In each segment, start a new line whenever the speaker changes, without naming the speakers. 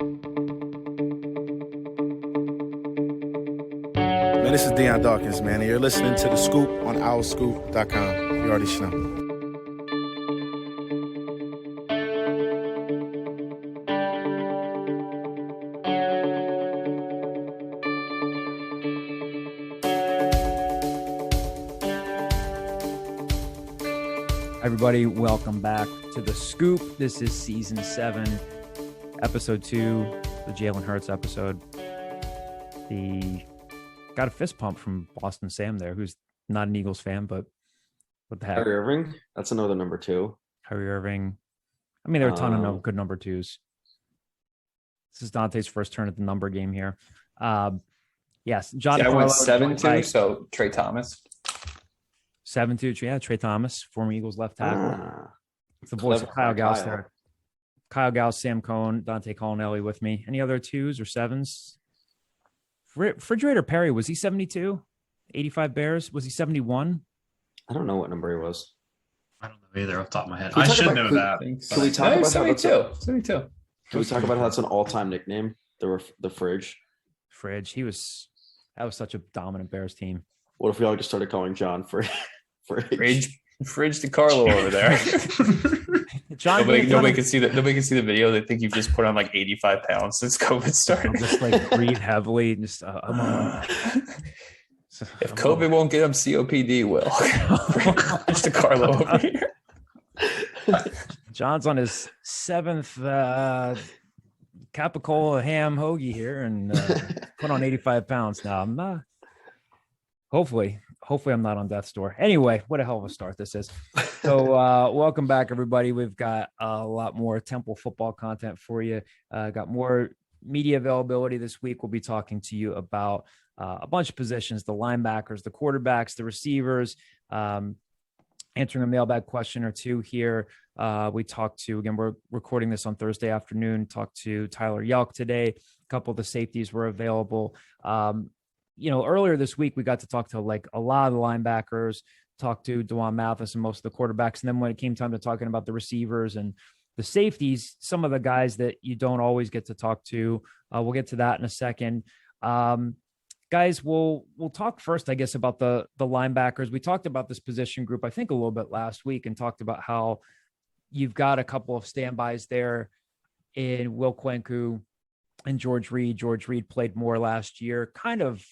Man, this is Deion Dawkins, man, and you're listening to The Scoop on owlscoop.com. You already know.
Everybody, welcome back to The Scoop. This is Season 7, Episode 2, the Jalen Hurts episode. Got a fist pump from Boston Sam there, who's not an Eagles fan, but what the heck?
Kyrie Irving, that's another number 2.
Kyrie Irving. I mean, there are a ton of good number 2s. This is Dante's first turn at the number game here. Yes,
John. I went 7-2, so Trey Thomas.
7-2, yeah, Trey Thomas, former Eagles left tackle. It's the voice of Kyle Gauss there. Kyle Gauss, Sam Cohn, Dante Collinelli with me. Any other 2s or 7s? Refrigerator Perry, was he 72? 85 Bears? Was he 71?
I don't know what number he was.
I don't know either off the top of my head. I should know that.
Can we talk about
72?
Can we talk about how that's an all-time nickname? The Fridge.
Fridge. That was such a dominant Bears team.
What if we all just started calling John Fridge?
Fridge DiCarlo over there. John, nobody can see the video. They think you've just put on like 85 pounds since COVID started.
I'll just like breathe heavily. Just if
COVID won't get him, COPD will. Fridge DiCarlo over here.
John's on his 7th capicola ham hoagie here and put on 85 pounds. Now I'm not. Hopefully I'm not on death's door. Anyway, what a hell of a start this is. So welcome back, everybody. We've got a lot more Temple football content for you. Got more media availability this week. We'll be talking to you about a bunch of positions, the linebackers, the quarterbacks, the receivers, answering a mailbag question or two here. We talked to, again, we're recording this on Thursday afternoon, talked to Tyler Yelk today. A couple of the safeties were available. Earlier this week, we got to talk to like a lot of the linebackers, talk to D'wan Mathis and most of the quarterbacks. And then when it came time to talking about the receivers and the safeties, some of the guys that you don't always get to talk to, we'll get to that in a second. Guys, we'll talk first, I guess, about the linebackers. We talked about this position group, I think, a little bit last week and talked about how you've got a couple of standbys there in Will Kwenku and George Reed. George Reed played more last year, kind of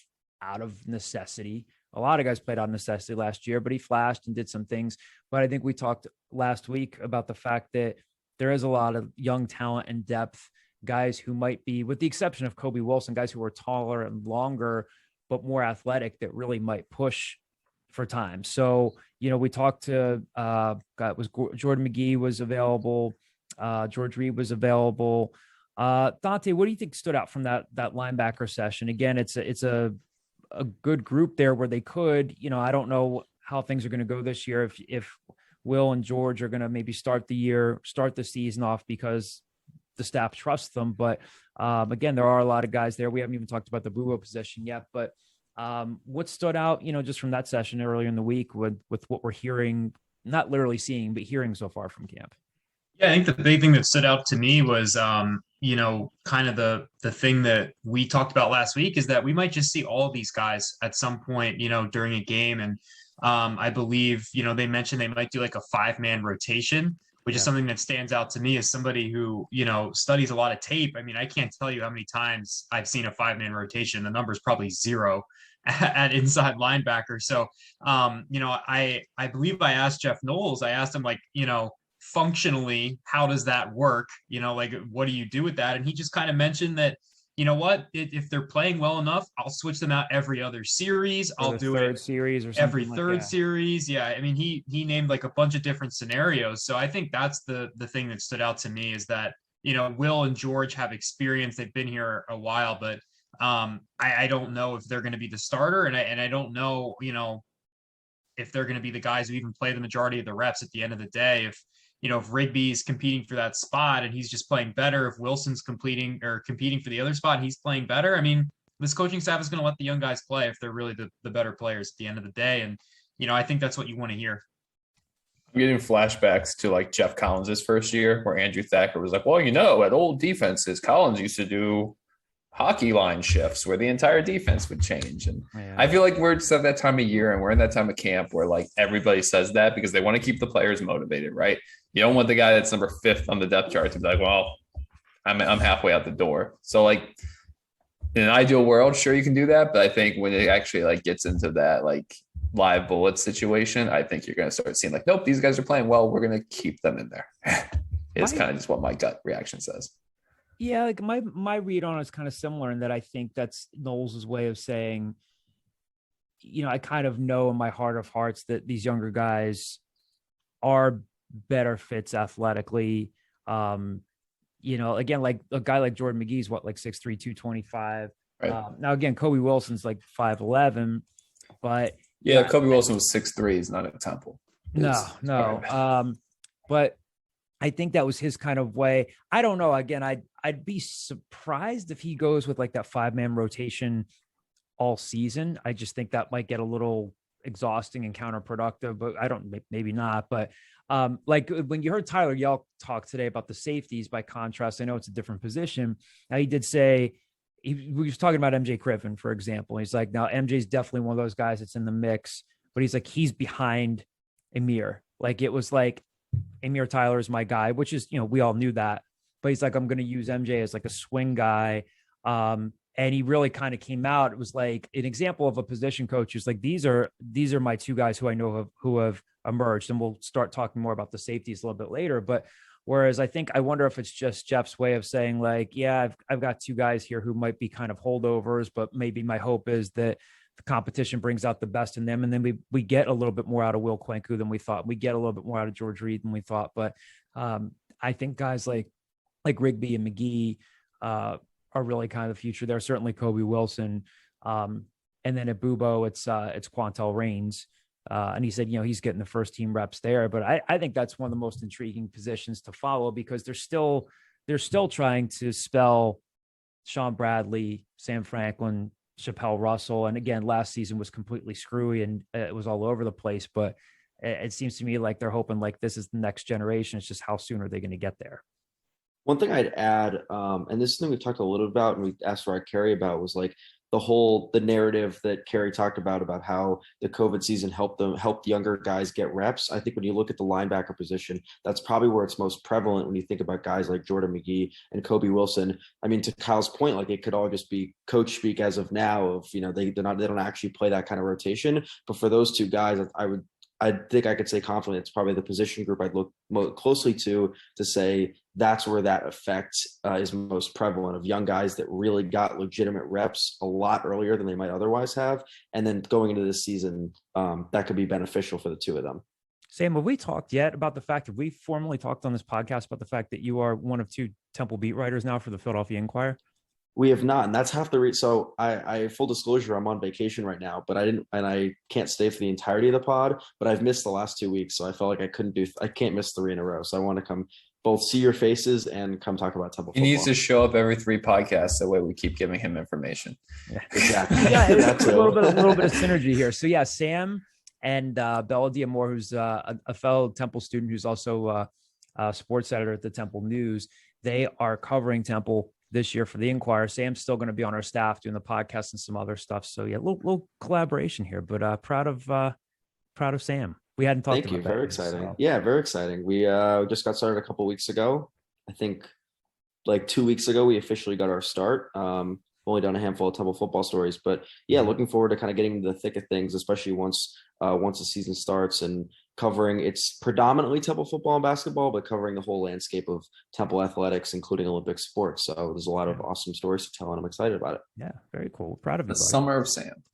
out of necessity. A lot of guys played out of necessity last year, but he flashed and did some things. But I think we talked last week about the fact that there is a lot of young talent and depth, guys who might be, with the exception of Kobe Wilson, guys who are taller and longer, but more athletic that really might push for time. So, we talked to, Jordan McGee was available. George Reed was available. Dante, what do you think stood out from that linebacker session? Again, it's a good group there where they could, I don't know how things are going to go this year. If Will and George are going to maybe start the season off because the staff trusts them. But again, there are a lot of guys there. We haven't even talked about the Bubo position yet, but what stood out, just from that session earlier in the week with what we're hearing, not literally seeing, but hearing so far from camp?
Yeah, I think the big thing that stood out to me was, kind of the thing that we talked about last week is that we might just see all of these guys at some point, during a game. And I believe, they mentioned they might do like a 5-man rotation, which is something that stands out to me as somebody who, studies a lot of tape. I mean, I can't tell you how many times I've seen a 5-man rotation. The number is probably 0 at inside linebacker. So, I believe I asked Jeff Knowles, I asked him functionally, how does that work? What do you do with that? And he just kind of mentioned that, if they're playing well enough, I'll switch them out every other series. I'll do it
series or
every third series. Yeah. I mean, he named like a bunch of different scenarios. So I think that's the thing that stood out to me is that, Will and George have experience. They've been here a while, but I don't know if they're going to be the starter. And I don't know, if they're going to be the guys who even play the majority of the reps at the end of the day. If Rigby's competing for that spot and he's just playing better, if Wilson's competing for the other spot and he's playing better, I mean, this coaching staff is going to let the young guys play if they're really the better players at the end of the day. And, I think that's what you want to hear.
I'm getting flashbacks to like Jeff Collins' first year, where Andrew Thacker was like, well, at old defenses, Collins used to do hockey line shifts where the entire defense would change. And I feel like we're just at that time of year and we're in that time of camp where like everybody says that because they want to keep the players motivated, right? You don't want the guy that's number 5th on the depth chart to be like, well, I'm halfway out the door. So like in an ideal world, sure, you can do that. But I think when it actually like gets into that like live bullet situation, I think you're going to start seeing like, nope, these guys are playing well. We're going to keep them in there. It's kind of just what my gut reaction says.
Yeah, like my read on it is kind of similar in that I think that's Knowles' way of saying, I kind of know in my heart of hearts that these younger guys are better fits athletically. Again, like a guy like Jordan McGee's like 6'3", 225. Right. Now again, Kobe Wilson's like 5'11", but
Kobe Wilson was 6'3". He's not at Temple.
No. But I think that was his kind of way. I don't know. Again, I'd be surprised if he goes with like that 5-man rotation all season. I just think that might get a little exhausting and counterproductive, but maybe not. But like when you heard Tyler Yelk talk today about the safeties, by contrast, I know it's a different position. Now he did say, we was talking about MJ Griffin, for example. He's like, now MJ's definitely one of those guys that's in the mix, but he's like, he's behind Amir. Like it was like, Amir Tyler is my guy, which is, we all knew that, but he's like, I'm going to use MJ as like a swing guy. And he really kind of came out. It was like an example of a position coach who's like, these are my 2 guys who I know who have emerged. And we'll start talking more about the safeties a little bit later. But whereas I wonder if it's just Jeff's way of saying like, yeah, I've got 2 guys here who might be kind of holdovers, but maybe my hope is that the competition brings out the best in them. And then we get a little bit more out of Will Kwenku than we thought. We get a little bit more out of George Reed than we thought. But I think guys like Rigby and McGee are really kind of the future. There's certainly Kobe Wilson. And then at Bubo, it's Quantel Raines. And he said, he's getting the first team reps there. But I think that's one of the most intriguing positions to follow because they're still trying to spell Sean Bradley, Sam Franklin, Chappelle Russell. And again, last season was completely screwy and it was all over the place, but it seems to me like they're hoping like this is the next generation. It's just how soon are they going to get there?
One thing I'd add, and this is something we talked a little about and we asked Rod Carey about, was like the narrative that Carey talked about how the COVID season helped younger guys get reps. I think when you look at the linebacker position, that's probably where it's most prevalent when you think about guys like Jordan McGee and Kobe Wilson. I mean, to Kyle's point, like it could all just be coach speak as of now of, they don't actually play that kind of rotation. But for those 2 guys, I think I could say confidently it's probably the position group I'd look most closely to say that's where that effect is most prevalent, of young guys that really got legitimate reps a lot earlier than they might otherwise have. And then going into this season, that could be beneficial for the 2 of them.
Sam, have we talked yet about the fact that we formally talked on this podcast about the fact that you are one of 2 Temple beat writers now for the Philadelphia Inquirer?
We have not, and that's half the reason. So I full disclosure, I'm on vacation right now, but I can't stay for the entirety of the pod, but I've missed the last 2 weeks. So I felt like I can't miss 3 in a row. So I want to come both see your faces and come talk about Temple football.
He needs to show up every 3 podcasts. That way we keep giving him information.
Yeah. Exactly.
Yeah, it's a little bit of synergy here. So yeah, Sam and Bella Diamore, who's a fellow Temple student, who's also a sports editor at the Temple News. They are covering Temple this year for the Inquirer. Sam's still going to be on our staff doing the podcast and some other stuff. So yeah, little collaboration here, but proud of Sam. We hadn't talked about that.
Very exciting. So. Yeah, very exciting. We just got started a couple weeks ago. I think like 2 weeks ago, we officially got our start. Only done a handful of Temple football stories, but yeah, looking forward to kind of getting into the thick of things, especially once the season starts and covering. It's predominantly Temple football and basketball, but covering the whole landscape of Temple athletics, including Olympic sports. So there's a lot of awesome stories to tell, and I'm excited about it.
Yeah, very cool. We're proud of you.
The summer of Sam.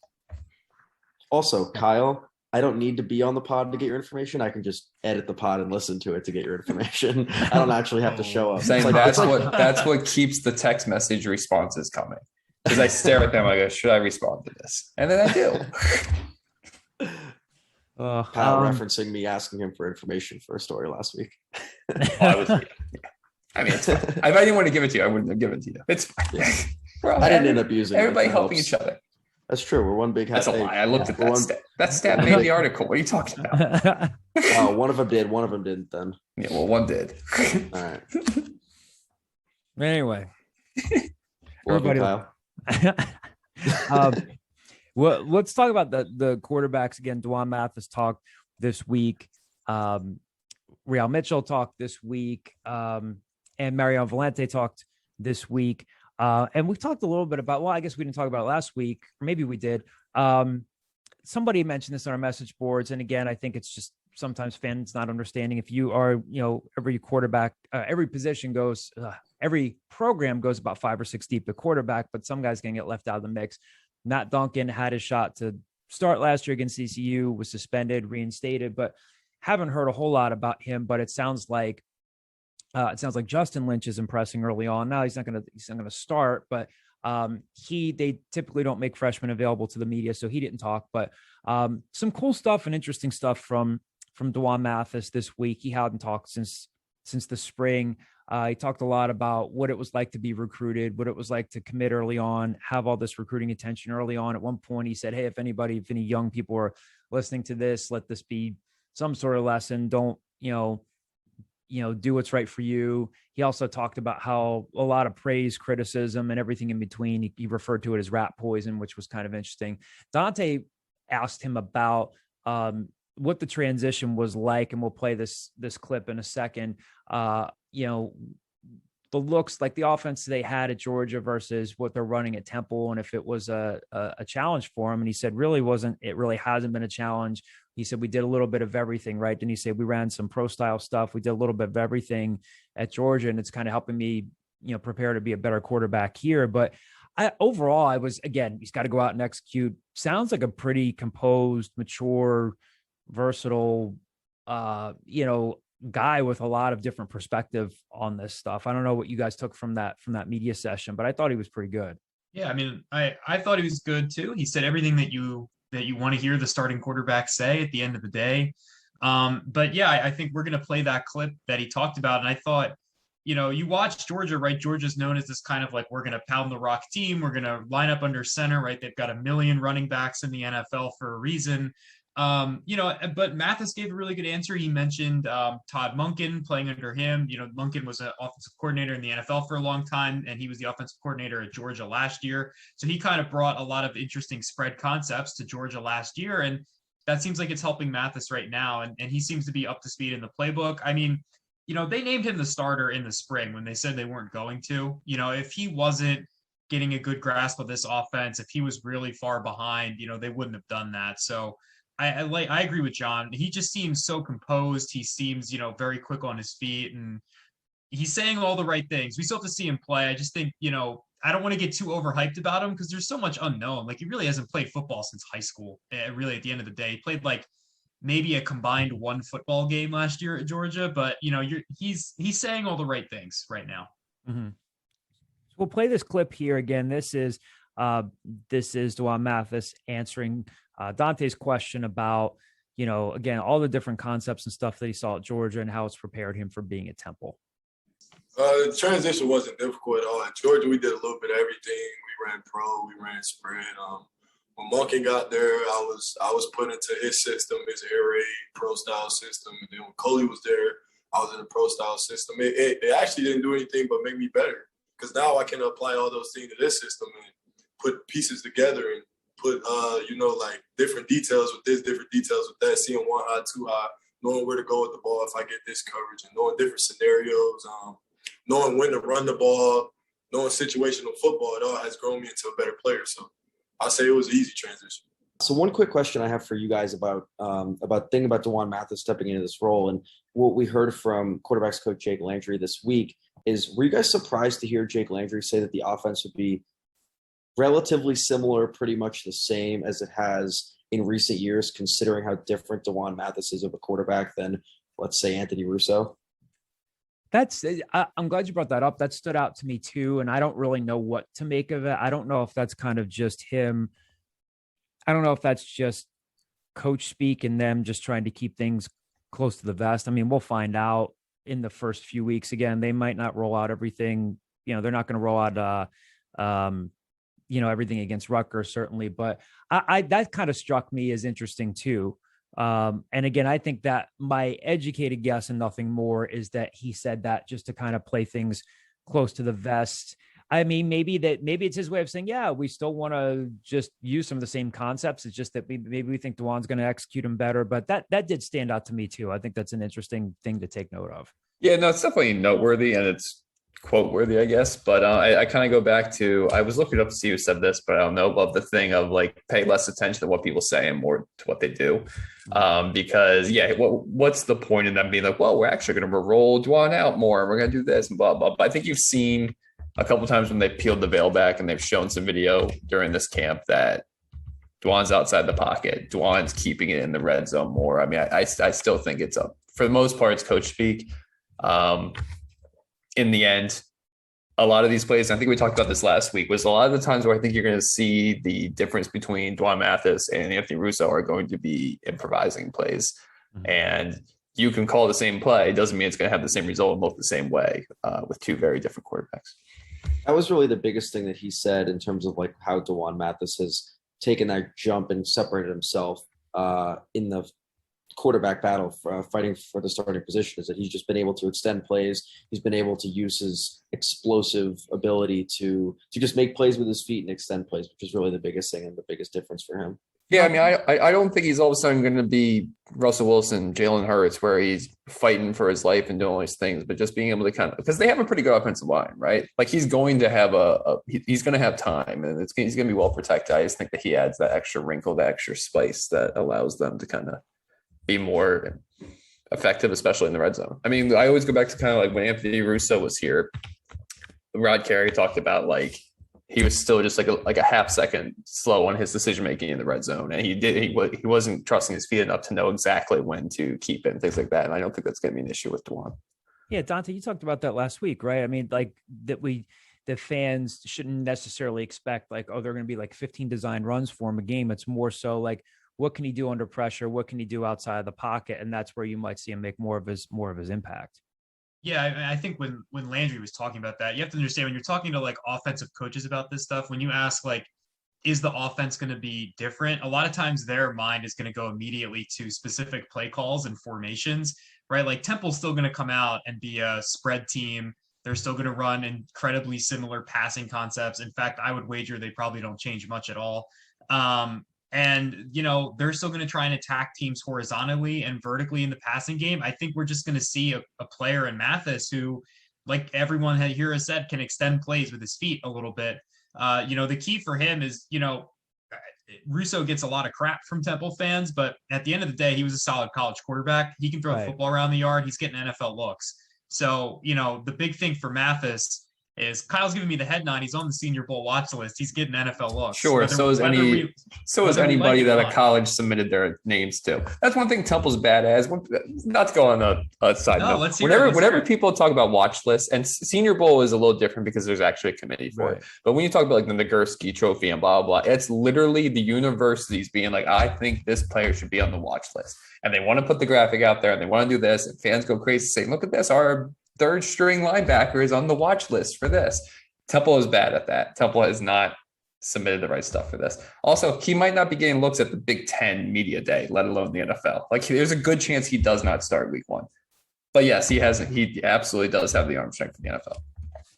Also, Kyle, I don't need to be on the pod to get your information. I can just edit the pod and listen to it to get your information. I don't actually have to show up.
Saying that's what keeps the text message responses coming. Because I stare at them, I go, should I respond to this? And then I do.
Kyle referencing me asking him for information for a story last week.
I mean, it's fine. If I didn't want to give it to you, I wouldn't have given it to you. It's fine.
Yeah. I didn't end up using
everybody helping each other.
That's true. We're one big.
That's a lie. I looked at that stat. That stat made the article. What are you talking about?
Oh, one of them did. One of them didn't. Then.
Yeah, well, one did.
All right.
Anyway,
Everybody.
Well, let's talk about the quarterbacks again. D'wan Mathis talked this week. Real Mitchell talked this week. And Marion Valente talked this week. And we talked a little bit about, well, I guess we didn't talk about it last week, or maybe we did. Somebody mentioned this on our message boards. And again, I think it's just sometimes fans not understanding. If you are, every quarterback, every position goes, every program goes about 5 or 6 deep to quarterback, but some guys can get left out of the mix. Matt Duncan had his shot to start last year against ECU, was suspended, reinstated, but haven't heard a whole lot about him. But it sounds like Justin Lynch is impressing early on. Now he's not going to start, but they typically don't make freshmen available to the media, so he didn't talk. But some cool stuff and interesting stuff from D'wan Mathis this week. He hadn't talked since the spring. He talked a lot about what it was like to be recruited, what it was like to commit early on, have all this recruiting attention early on. At one point he said, hey, if any young people are listening to this, let this be some sort of lesson. Don't, do what's right for you. He also talked about how a lot of praise, criticism, and everything in between. He referred to it as rat poison, which was kind of interesting. Dante asked him about what the transition was like, and we'll play this clip in a second. The looks like the offense they had at Georgia versus what they're running at Temple, and if it was a challenge for him. And he said, it really hasn't been a challenge. He said, we did a little bit of everything, right? Didn't he say we ran some pro style stuff? We did a little bit of everything at Georgia, and it's kind of helping me, prepare to be a better quarterback here. But overall, he's got to go out and execute. Sounds like a pretty composed, mature, versatile, guy with a lot of different perspective on this stuff. I don't know what you guys took from that media session, but I thought he was pretty good.
Yeah, I mean, I thought he was good too. He said everything that you want to hear the starting quarterback say at the end of the day. But yeah, I think we're going to play that clip that he talked about. And I thought, you watch Georgia, right? Georgia's known as this kind of like, we're going to pound the rock team. We're going to line up under center, right? They've got 1 million running backs in the NFL for a reason. But Mathis gave a really good answer. He mentioned Todd Monken playing under him. Monken was an offensive coordinator in the NFL for a long time, and he was the offensive coordinator at Georgia last year. So he kind of brought a lot of interesting spread concepts to Georgia last year, and that seems like it's helping Mathis right now. And he seems to be up to speed in the playbook. I mean, they named him the starter in the spring when they said they weren't going to. If he wasn't getting a good grasp of this offense, if he was really far behind, they wouldn't have done that. So I agree with John. He just seems so composed. He seems, very quick on his feet, and he's saying all the right things. We still have to see him play. I just think, I don't want to get too overhyped about him because there's so much unknown. Like, he really hasn't played football since high school. Really, at the end of the day, he played like maybe a combined 1 football game last year at Georgia, but he's saying all the right things right now.
Mm-hmm. So we'll play this clip here again. This is D'wan Mathis answering Dante's question about, again, all the different concepts and stuff that he saw at Georgia and how it's prepared him for being at Temple.
The transition wasn't difficult at all. At Georgia, we did a little bit of everything. We ran pro, we ran spread. When Monken got there, I was put into his system, his air raid pro style system. And then when Coley was there, I was in the pro style system. It actually didn't do anything but make me better, because now I can apply all those things to this system and put pieces together and put, like different details with this, different details with that, seeing 1 high, 2 high, knowing where to go with the ball if I get this coverage, and knowing different scenarios, knowing when to run the ball, knowing situational football. It all has grown me into a better player. So I say it was an easy transition.
So one quick question I have for you guys about D'wan Mathis stepping into this role, and what we heard from quarterbacks coach Jake Landry this week is, were you guys surprised to hear Jake Landry say that the offense would be relatively similar, pretty much the same as it has in recent years, considering how different D'wan Mathis is of a quarterback than, let's say, Anthony Russo?
I'm glad you brought that up. That stood out to me too, and I don't really know what to make of it. I don't know if that's kind of just him. I don't know if that's just coach speak and them just trying to keep things close to the vest. I mean, we'll find out in the first few weeks. Again, they might not roll out everything. They're not going to roll out everything against Rutgers, certainly. But I that kind of struck me as interesting too. And again, I think that my educated guess and nothing more is that he said that just to kind of play things close to the vest. I mean, maybe it's his way of saying, yeah, we still want to just use some of the same concepts. It's just that maybe we think D'Wan's going to execute them better. But that did stand out to me too. I think that's an interesting thing to take note of.
Yeah, no, it's definitely noteworthy and it's quote worthy, I guess. But I kind of go back to, I was looking up to see who said this, but I don't know, about the thing of like pay less attention to what people say and more to what they do. Because what's the point in them being like, well, we're actually going to roll D'Wan out more and we're going to do this and blah, blah. But I think you've seen a couple of times when they peeled the veil back and they've shown some video during this camp that D'Wan's outside the pocket. D'Wan's keeping it in the red zone more. I mean, I still think it's for the most part, it's coach speak. In the end, a lot of these plays, I think we talked about this last week, was a lot of the times where I think you're going to see the difference between D'wan Mathis and Anthony Russo are going to be improvising plays. Mm-hmm. And you can call the same play. It doesn't mean it's going to have the same result and look the same way with two very different quarterbacks.
That was really the biggest thing that he said in terms of like how D'wan Mathis has taken that jump and separated himself in the quarterback battle fighting for the starting position, is that he's just been able to extend plays. He's been able to use his explosive ability to just make plays with his feet and extend plays, which is really the biggest thing and the biggest difference for him.
Yeah, I mean, I don't think he's all of a sudden going to be Russell Wilson, Jalen Hurts, where he's fighting for his life and doing all these things, but just being able to kind of, because they have a pretty good offensive line, right? Like he's going to have he's going to have time and he's going to be well protected. I just think that he adds that extra wrinkle, that extra spice that allows them to kind of be more effective, especially in the red zone. I mean, I always go back to kind of like when Anthony Russo was here, Rod Carey talked about like, he was still just like a half second slow on his decision making in the red zone, and he wasn't trusting his feet enough to know exactly when to keep it and things like that. And I don't think that's going to be an issue with D'Wan.
Yeah, Dante, you talked about that last week, right? I mean, like that the fans shouldn't necessarily expect like, oh, they're going to be like 15 design runs for him a game. It's more so like, what can he do under pressure? What can he do outside of the pocket? And that's where you might see him make more of his impact.
Yeah, I think when Landry was talking about that, you have to understand when you're talking to like offensive coaches about this stuff, when you ask like, is the offense going to be different? A lot of times their mind is going to go immediately to specific play calls and formations, right? Like Temple's still going to come out and be a spread team. They're still going to run incredibly similar passing concepts. In fact, I would wager they probably don't change much at all. And, they're still going to try and attack teams horizontally and vertically in the passing game. I think we're just going to see a player in Mathis who, like everyone here has said, can extend plays with his feet a little bit. The key for him is, Russo gets a lot of crap from Temple fans, but at the end of the day, he was a solid college quarterback. He can throw the football around the yard. He's getting NFL looks. So, the big thing for Mathis is Kyle's giving me the head nod. He's on the Senior Bowl watch list. He's getting NFL looks.
Sure. So is anybody that a college submitted their names to. That's one thing Temple's bad as. Not to go on a side note. Whenever people talk about watch lists, and Senior Bowl is a little different because there's actually a committee for it. But when you talk about like the Nagurski Trophy and blah, blah, blah, it's literally the universities being like, I think this player should be on the watch list. And they want to put the graphic out there and they want to do this. And fans go crazy saying, look at this. Our third string linebacker is on the watch list for this. Temple is bad at that. Temple has not submitted the right stuff for this. Also, he might not be getting looks at the Big Ten media day, let alone the NFL. Like there's a good chance he does not start week 1. But yes, he absolutely does have the arm strength for the NFL.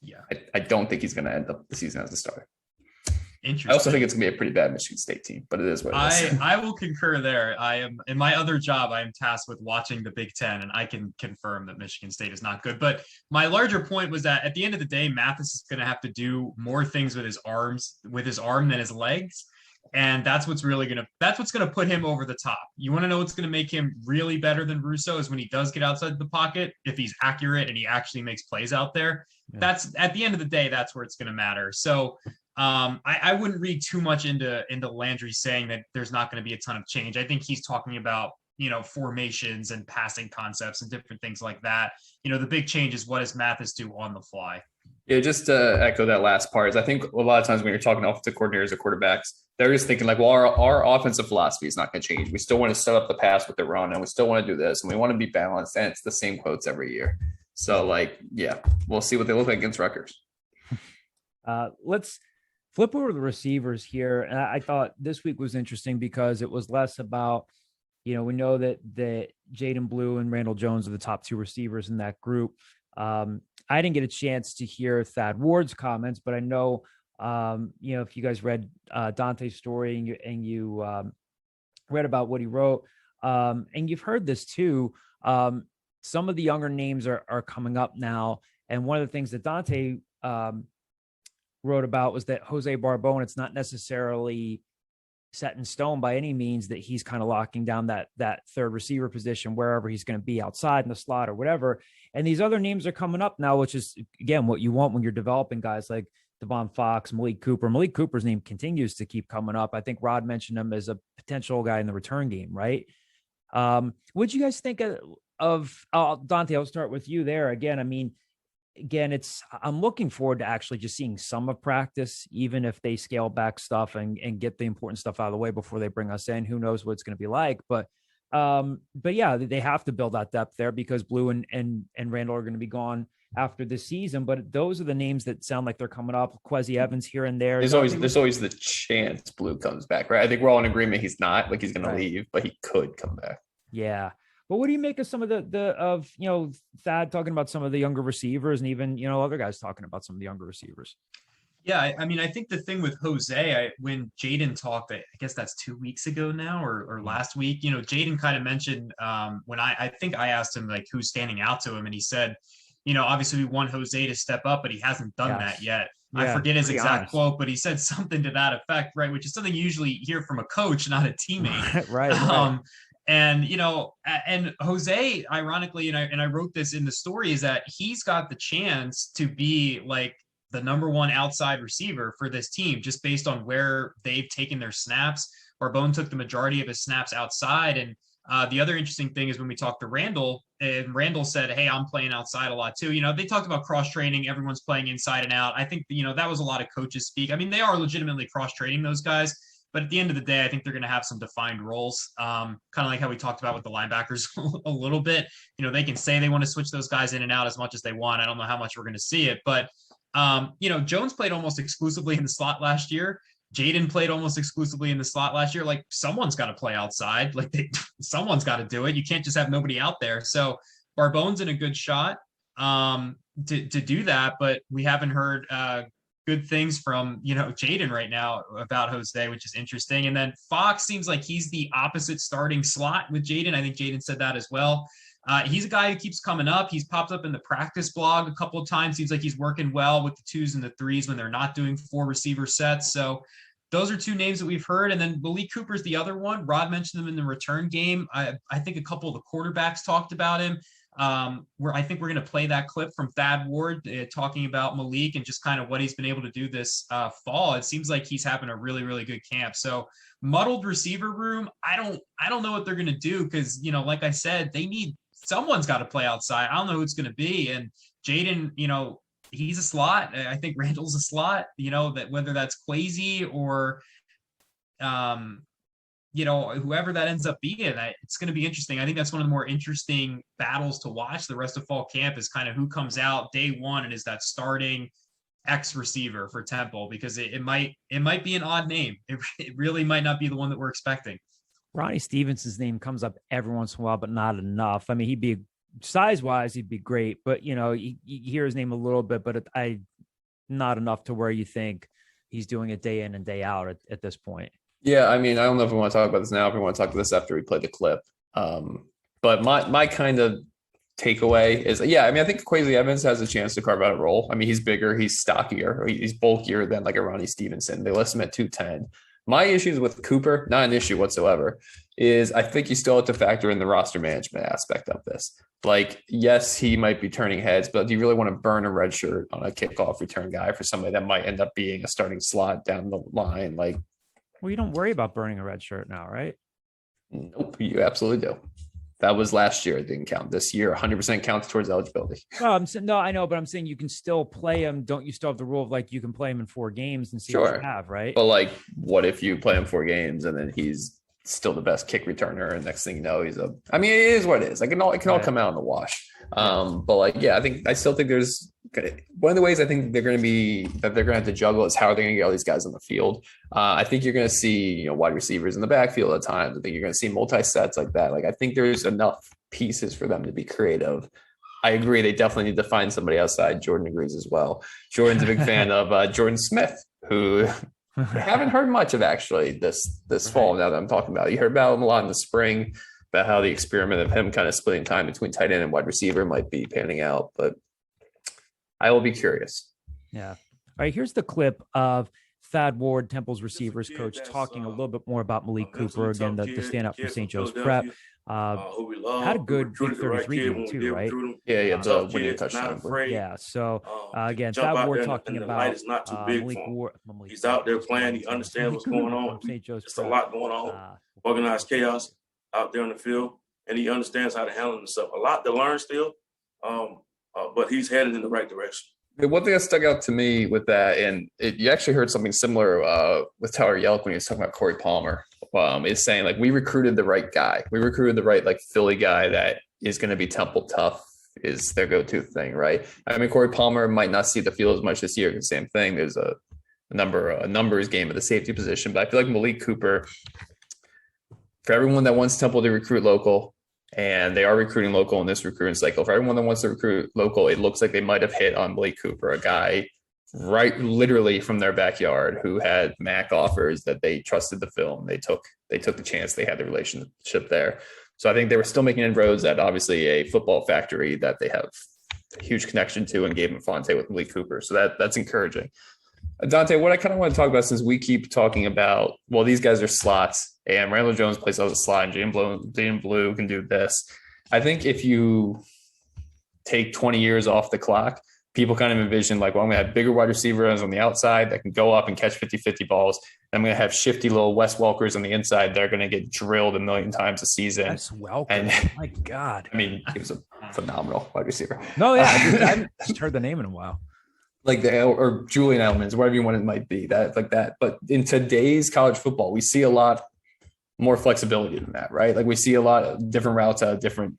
Yeah. I don't think he's going to end up the season as a starter.
Interesting.
I also think it's going to be a pretty bad Michigan State team, but it is what it is.
I will concur there. I am in my other job. I am tasked with watching the Big Ten, and I can confirm that Michigan State is not good. But my larger point was that at the end of the day, Mathis is going to have to do more things with his arm than his legs, and that's what's going to put him over the top. You want to know what's going to make him really better than Russo is when he does get outside the pocket. If he's accurate and he actually makes plays out there, that's at the end of the day, that's where it's going to matter. So. I wouldn't read too much into Landry saying that there's not going to be a ton of change. I think he's talking about, formations and passing concepts and different things like that. The big change is what does Mathis do on the fly?
Yeah, just to echo that last part is I think a lot of times when you're talking to offensive coordinators or quarterbacks, they're just thinking like, well, our offensive philosophy is not going to change. We still want to set up the pass with the run and we still want to do this and we want to be balanced. And it's the same quotes every year. So we'll see what they look like against Rutgers.
Let's flip over the receivers here. And I thought this week was interesting because it was less about, we know that Jaden Blue and Randall Jones are the top two receivers in that group. I didn't get a chance to hear Thad Ward's comments, but I know, if you guys read Dante's story and you read about what he wrote, and you've heard this too, some of the younger names are coming up now. And one of the things that Dante wrote about was that Jose Barbone, it's not necessarily set in stone by any means that he's kind of locking down that third receiver position wherever he's going to be, outside in the slot or whatever. And these other names are coming up now, which is, again, what you want when you're developing guys like Devon Fox, Malik Cooper. Malik Cooper's name continues to keep coming up. I think Rod mentioned him as a potential guy in the return game, right? What'd you guys think of Dante? I'll start with you there. Again, I'm looking forward to actually just seeing some of practice, even if they scale back stuff and get the important stuff out of the way before they bring us in. Who knows what it's going to be like, but yeah, they have to build that depth there because Blue and Randall are going to be gone after this season. But those are the names that sound like they're coming up. Quezzy Evans here and there.
There's always the chance Blue comes back, right? I think we're all in agreement he's not, like he's going to leave, but he could come back.
Yeah. But what do you make of some of Thad talking about some of the younger receivers and even, other guys talking about some of the younger receivers?
Yeah, I think the thing with Jose, when Jaden talked, I guess that's 2 weeks ago now or last week, Jaden kind of mentioned when I think I asked him like who's standing out to him, and he said, obviously we want Jose to step up, but he hasn't done that yet. Yeah, I forget his exact quote, but he said something to that effect, right? Which is something you usually hear from a coach, not a teammate.
Right.
And, and Jose, ironically, and I wrote this in the story, is that he's got the chance to be like the number one outside receiver for this team, just based on where they've taken their snaps. Barbone took the majority of his snaps outside. And the other interesting thing is when we talked to Randall, and Randall said, hey, I'm playing outside a lot too. They talked about cross training. Everyone's playing inside and out. I think, that was a lot of coaches speak. I mean, they are legitimately cross training those guys. But at the end of the day, I think they're going to have some defined roles, kind of like how we talked about with the linebackers a little bit. They can say they want to switch those guys in and out as much as they want. I don't know how much we're going to see it. But, Jones played almost exclusively in the slot last year. Jaden played almost exclusively in the slot last year. Like, someone's got to play outside. Like, someone's got to do it. You can't just have nobody out there. So Barbone's in a good shot to do that. But we haven't heard good things from Jaden right now about Jose, which is interesting. And then Fox seems like he's the opposite starting slot with Jaden. I think Jaden said that as well. He's a guy who keeps coming up. He's popped up in the practice blog a couple of times. Seems like he's working well with the 2s and the 3s when they're not doing 4 receiver sets. So those are 2 names that we've heard. And then Malik Cooper's the other one. Rod mentioned him in the return game. I think a couple of the quarterbacks talked about him. Where I think we're going to play that clip from Thad Ward talking about Malik and just kind of what he's been able to do this fall. It seems like he's having a really, really good camp. So muddled receiver room. I don't know what they're going to do because, like I said, someone's got to play outside. I don't know who it's going to be. And Jaden, he's a slot. I think Randall's a slot, that whether that's Quezzy or, whoever that ends up being, it's going to be interesting. I think that's one of the more interesting battles to watch the rest of fall camp is kind of who comes out day one and is that starting X receiver for Temple, because it might be an odd name. It really might not be the one that we're expecting.
Ronnie Stevenson's name comes up every once in a while, but not enough. I mean, he'd be size-wise, he'd be great, but you hear his name a little bit, but not enough to where you think he's doing it day in and day out at this point.
Yeah, I mean, I don't know if we want to talk about this now, if we want to talk about this after we play the clip. But my kind of takeaway is, I think Quezzy Evans has a chance to carve out a role. I mean, he's bigger, he's stockier, he's bulkier than like a Ronnie Stevenson. They list him at 210. My issues with Cooper, not an issue whatsoever, is I think you still have to factor in the roster management aspect of this. Like, yes, he might be turning heads, but do you really want to burn a red shirt on a kickoff return guy for somebody that might end up being a starting slot down the line? Like,
well, you don't worry about burning a red shirt now, right?
Nope, you absolutely do. That was last year. It didn't count. This year, 100% counts towards eligibility.
Well, no, I know, but I'm saying you can still play him. Don't you still have the rule of like you can play him in 4 games and see what you have, right?
But like, what if you play him 4 games and then he's still the best kick returner. And next thing you know, I mean, it is what it is. Like it can all come out in the wash. But like, yeah, I still think there's one of the ways I think they're going to have to juggle is how are they going to get all these guys on the field. I think you're going to see, wide receivers in the backfield at times. I think you're going to see multi-sets like that. Like, I think there's enough pieces for them to be creative. I agree. They definitely need to find somebody outside. Jordan agrees as well. Jordan's a big fan of Jordan Smith, who I haven't heard much of actually this fall. Now that I'm talking about, you heard about him a lot in the spring, about how the experiment of him kind of splitting time between tight end and wide receiver might be panning out, but I will be curious.
Yeah. All right. Here's the clip of Thad Ward, Temple's receivers coach, talking a little bit more about Malik Cooper, again, the standout from St. Joe's Prep. Had a good big 33 game too, right?
Yeah, the winning touchdown.
Yeah, so again, Thad Ward talking about Malik Ward.
He's out there playing. He understands what's going on. It's a lot going on. Organized chaos out there on the field, and he understands how to handle himself. A lot to learn still, but he's headed in the right direction.
The one thing that stuck out to me with that, and you actually heard something similar with Tyler Yelk when he was talking about Corey Palmer, is saying, like, we recruited the right guy. We recruited the right, like, Philly guy that is going to be Temple tough, is their go-to thing, right? I mean, Corey Palmer might not see the field as much this year. The same thing. There's a numbers game at the safety position, but I feel like Malik Cooper, for everyone that wants Temple to recruit local, and they are recruiting local in this recruiting cycle. For everyone that wants to recruit local, it looks like they might have hit on Malik Cooper, a guy right literally from their backyard who had MAC offers that they trusted the film. They took the chance. They had the relationship there. So I think they were still making inroads at obviously a football factory that they have a huge connection to, and Gabe Infante with Malik Cooper. So that's encouraging. Dante, what I kind of want to talk about, since we keep talking about, well, these guys are slots and Randall Jones plays as a slot and Jaden Blue can do this. I think if you take 20 years off the clock, people kind of envision like, well, I'm going to have bigger wide receivers on the outside that can go up and catch 50-50 balls. I'm going to have shifty little Wes Welkers on the inside. They're going to get drilled a million times a season.
Wes Welker. And my God.
I mean, he was a phenomenal wide receiver.
No, yeah. I haven't just heard the name in a while.
Like or Julian Edelman's, whatever you want it might be, that like that. But in today's college football, we see a lot more flexibility than that, right? Like we see a lot of different routes out of different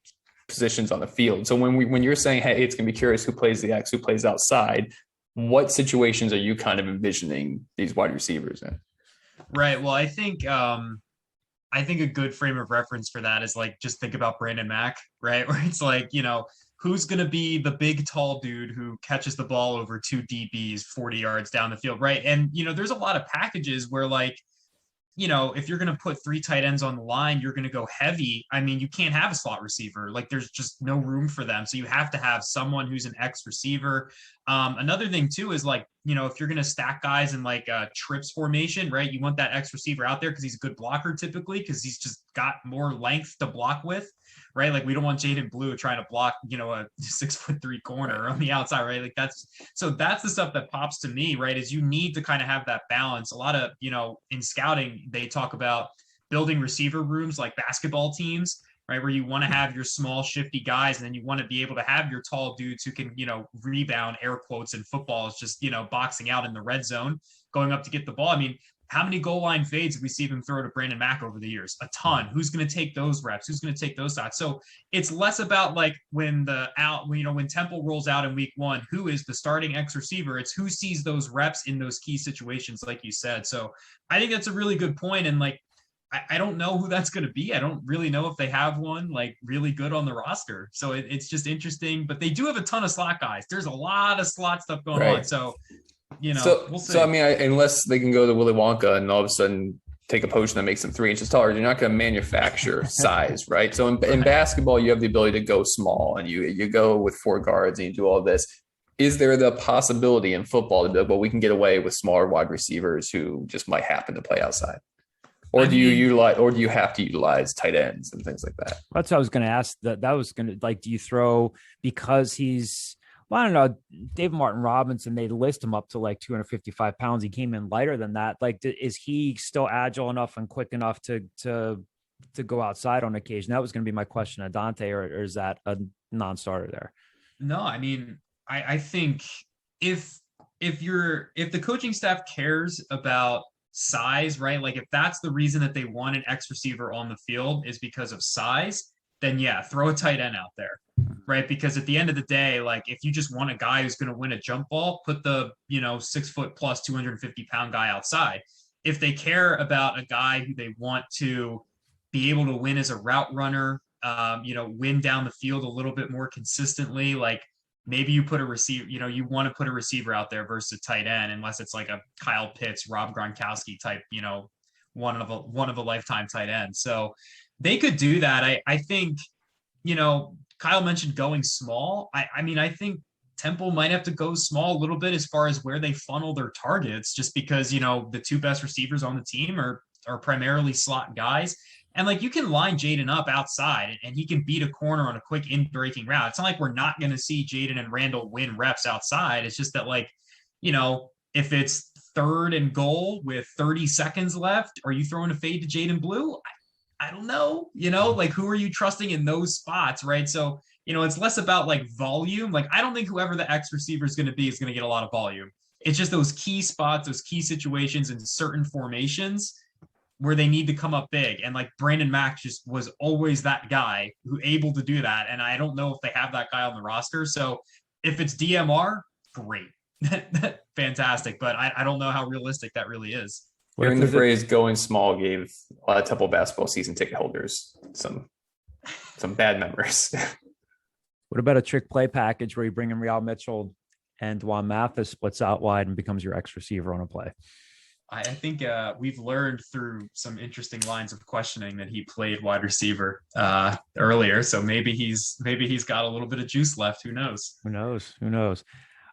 positions on the field. So when you're saying, hey, it's going to be curious who plays the X, who plays outside, what situations are you kind of envisioning these wide receivers in?
Right. Well, I think a good frame of reference for that is like, just think about Brandon Mack, right? Where it's like, who's going to be the big, tall dude who catches the ball over two DBs 40 yards down the field, right? And, there's a lot of packages where, like, if you're going to put three tight ends on the line, you're going to go heavy. I mean, you can't have a slot receiver. Like, there's just no room for them. So you have to have someone who's an X receiver. Another thing, too, is like, if you're going to stack guys in like a trips formation, right, you want that X receiver out there because he's a good blocker typically, because he's just got more length to block with. Right. Like we don't want Jaden Blue trying to block, a 6'3" corner on the outside. Right. Like that's the stuff that pops to me. Right. Is you need to kind of have that balance. A lot of, in scouting, they talk about building receiver rooms like basketball teams. Right. Where you want to have your small, shifty guys, and then you want to be able to have your tall dudes who can, rebound, air quotes, in football is just, boxing out in the red zone, going up to get the ball. I mean, how many goal line fades did we see them throw to Brandon Mack over the years? A ton. Who's going to take those reps? Who's going to take those shots? So it's less about like when Temple rolls out in week one, who is the starting X receiver? It's who sees those reps in those key situations, like you said. So I think that's a really good point. And like, I don't know who that's going to be. I don't really know if they have one like really good on the roster. So it's just interesting, but they do have a ton of slot guys. There's a lot of slot stuff going on. So, we'll see.
So I mean, unless they can go to Willy Wonka and all of a sudden take a potion that makes them 3 inches taller, you're not going to manufacture size, right? So in basketball, you have the ability to go small, and you go with 4 guards and you do all this. Is there the possibility in football to be like, well, we can get away with smaller wide receivers who just might happen to play outside? Or do you have to utilize tight ends and things like that?
That's what I was going to ask. That was going to, like, do you throw, because he's, well, I don't know, David Martin Robinson, they list him up to like 255 pounds. He came in lighter than that. Like, is he still agile enough and quick enough to go outside on occasion? That was going to be my question to Dante, or is that a non-starter there?
No, I mean, I think if the coaching staff cares about size, right? Like if that's the reason that they want an X receiver on the field is because of size, then yeah, throw a tight end out there, right? Because at the end of the day, like if you just want a guy who's going to win a jump ball, put the, 6 foot plus 250-pound guy outside. If they care about a guy who they want to be able to win as a route runner, win down the field a little bit more consistently, like maybe you put a receiver, you want to put a receiver out there versus a tight end, unless it's like a Kyle Pitts, Rob Gronkowski type, one of a lifetime tight end. So they could do that. I think, Kyle mentioned going small. I think Temple might have to go small a little bit as far as where they funnel their targets, just because, the two best receivers on the team are primarily slot guys. And like you can line Jaden up outside and he can beat a corner on a quick in-breaking route. It's not like we're not going to see Jaden and Randall win reps outside. It's just that if it's 3rd and goal with 30 seconds left, are you throwing a fade to Jaden Blue? I don't know, like who are you trusting in those spots, right? So, it's less about like volume. Like I don't think whoever the X receiver is going to be is going to get a lot of volume. It's just those key spots, those key situations in certain formations where they need to come up big. And like Brandon Mack just was always that guy who able to do that. And I don't know if they have that guy on the roster. So if it's DMR, great. Fantastic. But I don't know how realistic that really is.
Hearing the phrase going small gave a lot of Temple basketball season ticket holders some bad memories.
What about a trick play package where you bring in Real Mitchell and D'wan Mathis splits out wide and becomes your X receiver on a play?
I think we've learned through some interesting lines of questioning that he played wide receiver earlier. So maybe he's got a little bit of juice left. Who knows? Who
knows?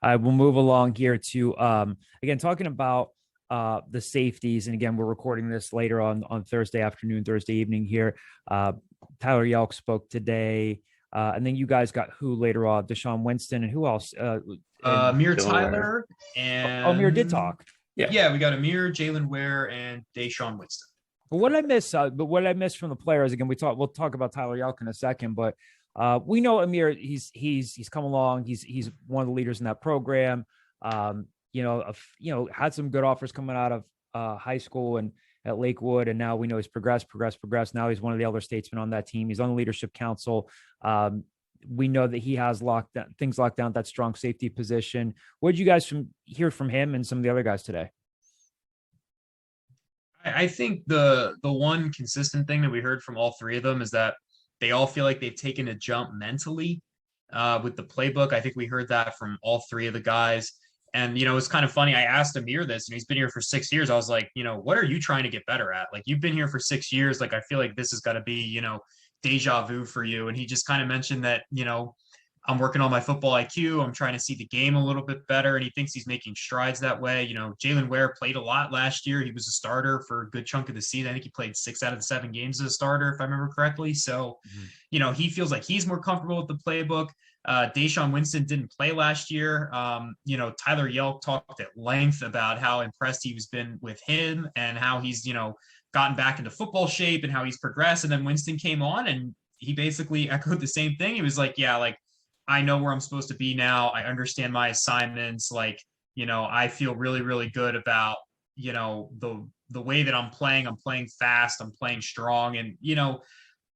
I will move along here to again talking about the safeties. And again, we're recording this later on Thursday afternoon, Thursday evening here. Tyler Yelk spoke today. And then you guys got who later on? Deshawn Winston and who else?
Amir Tyler and
Amir did talk.
Yeah, we got Amir, Jalen Ware, and Deshawn Winston.
But what I miss, from the players again, we'll talk about Tyler Yelk in a second, but we know Amir. He's come along. He's one of the leaders in that program. Had some good offers coming out of high school and at Lakewood, and now we know he's progressed. Now he's one of the elder statesmen on that team. He's on the leadership council. We know that he has things locked down, that strong safety position. What did you guys hear from him and some of the other guys today?
I think the one consistent thing that we heard from all three of them is that they all feel like they've taken a jump mentally with the playbook. I think we heard that from all three of the guys. And, it's kind of funny. I asked Amir this, and he's been here for 6 years. I was like, what are you trying to get better at? Like, you've been here for 6 years. Like, I feel like this has got to be, deja vu for you. And he just kind of mentioned that, I'm working on my football IQ. I'm trying to see the game a little bit better. And he thinks he's making strides that way. Jalen Ware played a lot last year. He was a starter for a good chunk of the season. I think he played 6 out of the 7 games as a starter, if I remember correctly. So, he feels like he's more comfortable with the playbook. Deshawn Winston didn't play last year. Tyler Yelk talked at length about how impressed he's been with him and how he's, gotten back into football shape and how he's progressed. And then Winston came on and he basically echoed the same thing. He was like, I know where I'm supposed to be now. I understand my assignments. Like, I feel really, really good about, the way that I'm playing fast, I'm playing strong. And,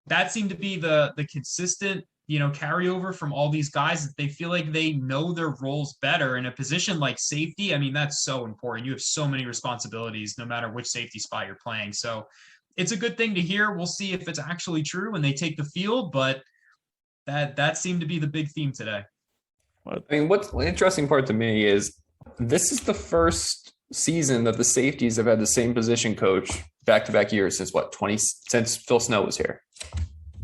that seemed to be the consistent, carryover from all these guys, that they feel like they know their roles better in a position like safety. I mean, that's so important. You have so many responsibilities, no matter which safety spot you're playing. So it's a good thing to hear. We'll see if it's actually true when they take the field, but that seemed to be the big theme today.
I mean, what's the interesting part to me is this is the first season that the safeties have had the same position coach back-to-back years since Phil Snow was here.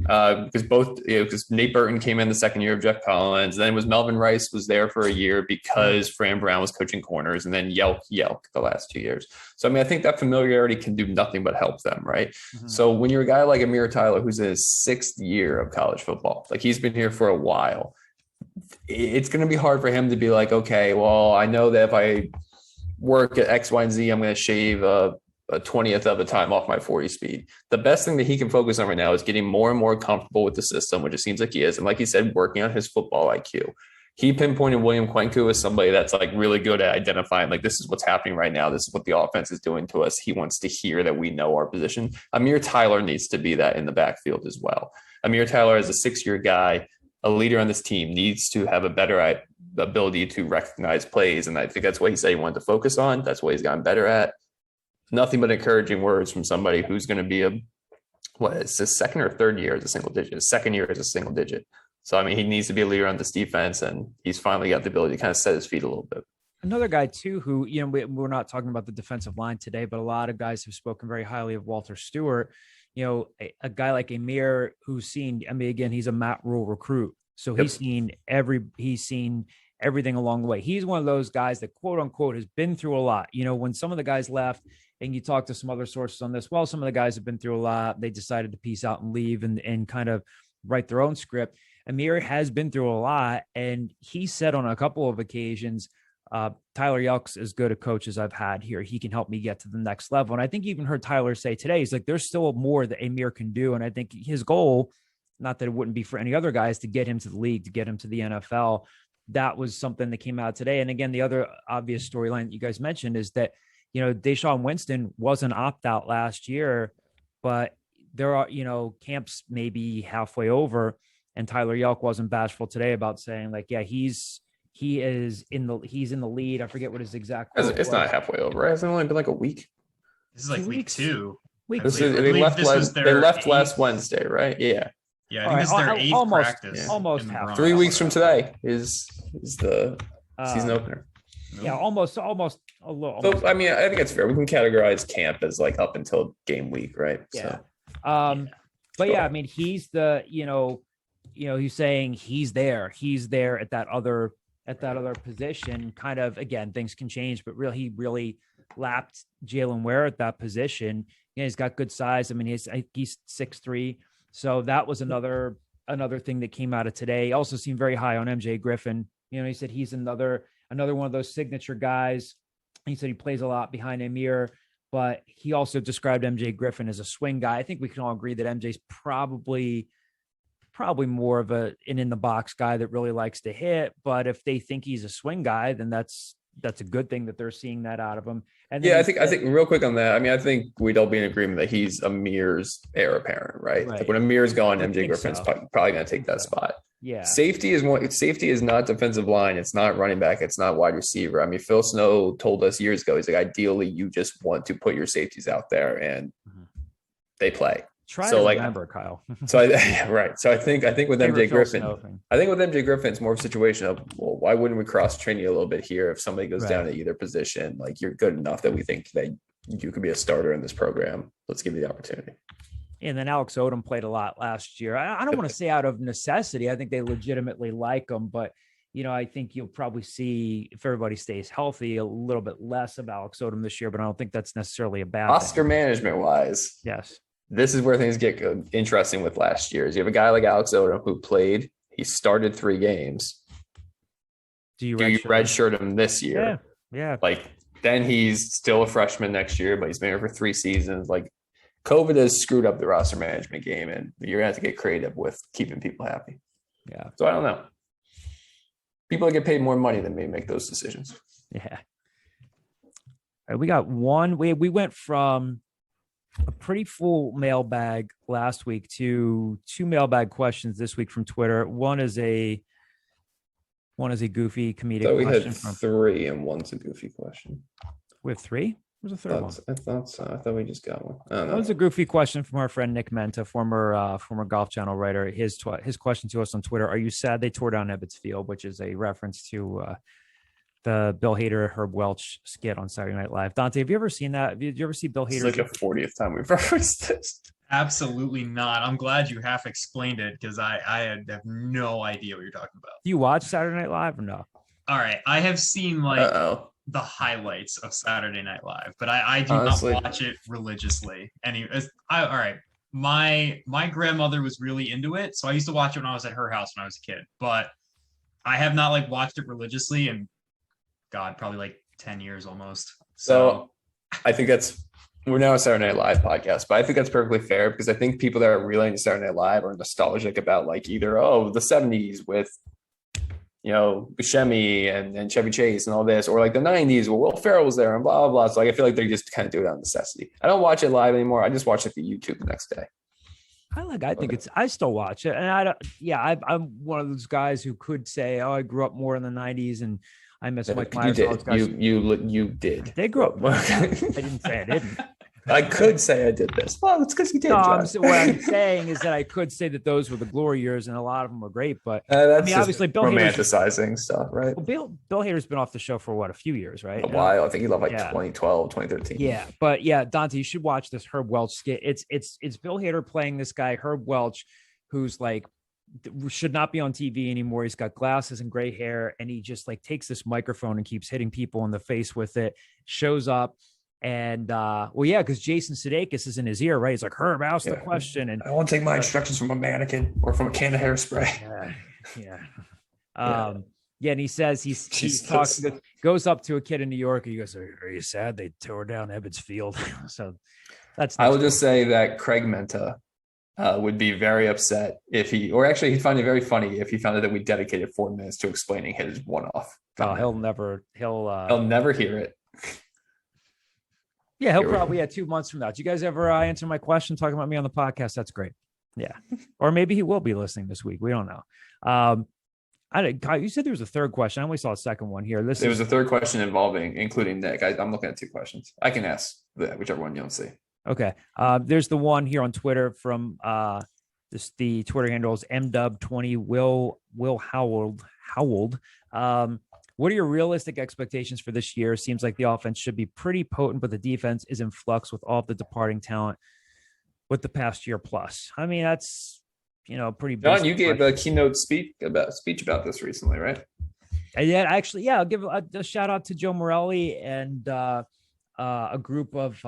Because Nate Burton came in the second year of Jeff Collins. Then it was Melvin Rice was there for a year because Fran Brown was coaching corners, and then Yelk the last 2 years. So, I mean, I think that familiarity can do nothing but help them, right? Mm-hmm. So when you're a guy like Amir Tyler, who's in his 6th year of college football, like he's been here for a while, it's going to be hard for him to be like, okay, well, I know that if I work at X, Y, and Z, I'm going to shave a 20th of the time off my 40 speed. The best thing that he can focus on right now is getting more and more comfortable with the system, which it seems like he is. And like he said, working on his football IQ. he pinpointed William Kwenku as somebody that's like really good at identifying, like, this is what's happening right now. This is what the offense is doing to us. He wants to hear that we know our position. Amir Tyler needs to be that in the backfield as well. Amir Tyler, as a 6-year guy, a leader on this team, needs to have a better ability to recognize plays. And I think that's what he said he wanted to focus on. That's what he's gotten better at. Nothing but encouraging words from somebody who's going to be it's his second or third year as a single digit. His second year as a single digit. So, I mean, he needs to be a leader on this defense, and he's finally got the ability to kind of set his feet a little bit.
Another guy, too, who, we're not talking about the defensive line today, but a lot of guys have spoken very highly of Walter Stewart. A guy like Amir, who's seen, again, he's a Matt Rule recruit. So he's seen everything along the way. He's one of those guys that, quote unquote, has been through a lot. When some of the guys left, and you talk to some other sources on this, well, some of the guys have been through a lot. They decided to peace out and leave and kind of write their own script. Amir has been through a lot, and he said on a couple of occasions, Tyler Yelk's as good a coach as I've had here. He can help me get to the next level. And I think you even heard Tyler say today, he's like, there's still more that Amir can do. And I think his goal, not that it wouldn't be for any other guys, to get him to the league, to get him to the NFL. That was something that came out today. And again, the other obvious storyline that you guys mentioned is that, Deshawn Winston was an opt-out last year, but there are, camps maybe halfway over. And Tyler Yelk wasn't bashful today about saying, like, yeah, he's in the lead. I forget what his exact quote was.
It's not halfway over. It hasn't only been like a week.
This is like week 2.
They left last Wednesday, right? Yeah.
Yeah, I think this is their 8th practice.
Almost half.
3 weeks from today is the season opener.
Yeah, almost a little.
So, I mean, I think it's fair. We can categorize camp as like up until game week, right?
Yeah.
So.
But yeah, I mean, he's the, he's saying he's there at that other position. Kind of, again, things can change, but he really lapped Jalen Ware at that position. He's got good size. I mean, he's 6'3". So that was another thing that came out of today. Also seemed very high on MJ Griffin. He said he's another one of those signature guys. He said he plays a lot behind Amir, but he also described MJ Griffin as a swing guy. I think we can all agree that MJ's probably more of an in the box guy that really likes to hit. But if they think he's a swing guy, then that's a good thing that they're seeing that out of him. And
yeah, I think real quick on that. I mean, I think we'd all be in agreement that he's Amir's heir apparent, right? Like when Amir's gone, MJ Griffin's probably going to take that spot.
Yeah.
Safety is not defensive line. It's not running back. It's not wide receiver. I mean, Phil Snow told us years ago, he's like, ideally you just want to put your safeties out there and they play.
Try to remember, Kyle.
Right. So I think with MJ Griffin, it's more of a situation of, well, why wouldn't we cross train you a little bit here? If somebody goes down at either position, like you're good enough that we think that you could be a starter in this program. Let's give you the opportunity.
And then Alex Odom played a lot last year. I don't want to say out of necessity. I think they legitimately like him, but I think you'll probably see, if everybody stays healthy, a little bit less of Alex Odom this year, but I don't think that's necessarily a bad
roster management wise.
Yes.
This is where things get interesting with last year. You have a guy like Alex Odom who played, he started 3 games. Do you redshirt him this year?
Yeah.
Like, then he's still a freshman next year, but he's been here for 3 seasons. Like, COVID has screwed up the roster management game, and you're going to have to get creative with keeping people happy.
Yeah.
So I don't know. People that get paid more money than me make those decisions.
Yeah. All right, we got one. We went from a pretty full mailbag last week to 2 mailbag questions this week from Twitter. One is a goofy comedic
so we
question.
Had 3 and one's a goofy question.
We have 3? Where's the third one?
I thought so. I thought we just got one. I don't know.
That was a goofy question from our friend Nick Menta, former Golf Channel writer. His question to us on Twitter: are you sad they tore down Ebbets Field? Which is a reference to the Bill Hader, Herb Welch skit on Saturday Night Live. Dante, have you ever seen that? Did you ever see Bill Hader?
It's like the 40th time we've referenced this.
Absolutely not. I'm glad you half explained it because I have no idea what you're talking about.
Do you watch Saturday Night Live or no?
All right. I have seen the highlights of Saturday Night Live, but I do honestly not watch it religiously. All right. My grandmother was really into it, so I used to watch it when I was at her house when I was a kid, but I have not watched it religiously in probably 10 years almost.
So I think we're now a Saturday Night Live podcast, but I think that's perfectly fair because I think people that are relating to Saturday Night Live are nostalgic about either, the 70s with Buscemi and Chevy Chase and all this, or like the 90s where Will Ferrell was there and blah, blah, blah. So like, I feel like they just kind of do it out of necessity. I don't watch it live anymore. I just watch it the YouTube the next day.
I still watch it. And I'm one of those guys who could say, oh, I grew up more in the 90s and I miss Mike Myers.
You did.
They grew up. I didn't say I didn't.
I could say I did this. Well, it's because you did.
No, what I'm saying is that I could say that those were the glory years, and a lot of them were great. But
that's
obviously, Bill
romanticizing stuff, right?
Well, Bill Hader's been off the show for a few years, right?
A while. I think he left 2012, 2013.
Yeah, but Dante, you should watch this Herb Welch skit. It's Bill Hader playing this guy Herb Welch, who's like should not be on TV anymore. He's got glasses and gray hair, and he just like takes this microphone and keeps hitting people in the face with it. Shows up. And because Jason Sudeikis is in his ear, right? He's like, Herb, ask the question. And
I won't take my instructions from a mannequin or from a can of hairspray.
And he says he's talking, goes up to a kid in New York, and he goes, "Are you sad they tore down Ebbets Field?" So that's.
I will just say that Craig Menta would be very upset if he'd find it very funny if he found out that we dedicated 4 minutes to explaining his one-off.
Oh, he'll never
hear it.
Yeah, he'll probably 2 months from now. Did you guys ever answer my question talking about me on the podcast? That's great. Yeah. Or maybe he will be listening this week. We don't know. You said there was a third question. I only saw a second one here.
There was a third question including Nick. I'm looking at 2 questions. I can ask whichever one you don't see. Okay.
There's the one here on Twitter from the Twitter handle is MW20 Will Howald. What are your realistic expectations for this year? Seems like the offense should be pretty potent, but the defense is in flux with all of the departing talent with the past year plus. I mean, that's, pretty big.
John, you gave a keynote speech about this recently, right?
I'll give a shout out to Joe Morelli and a group of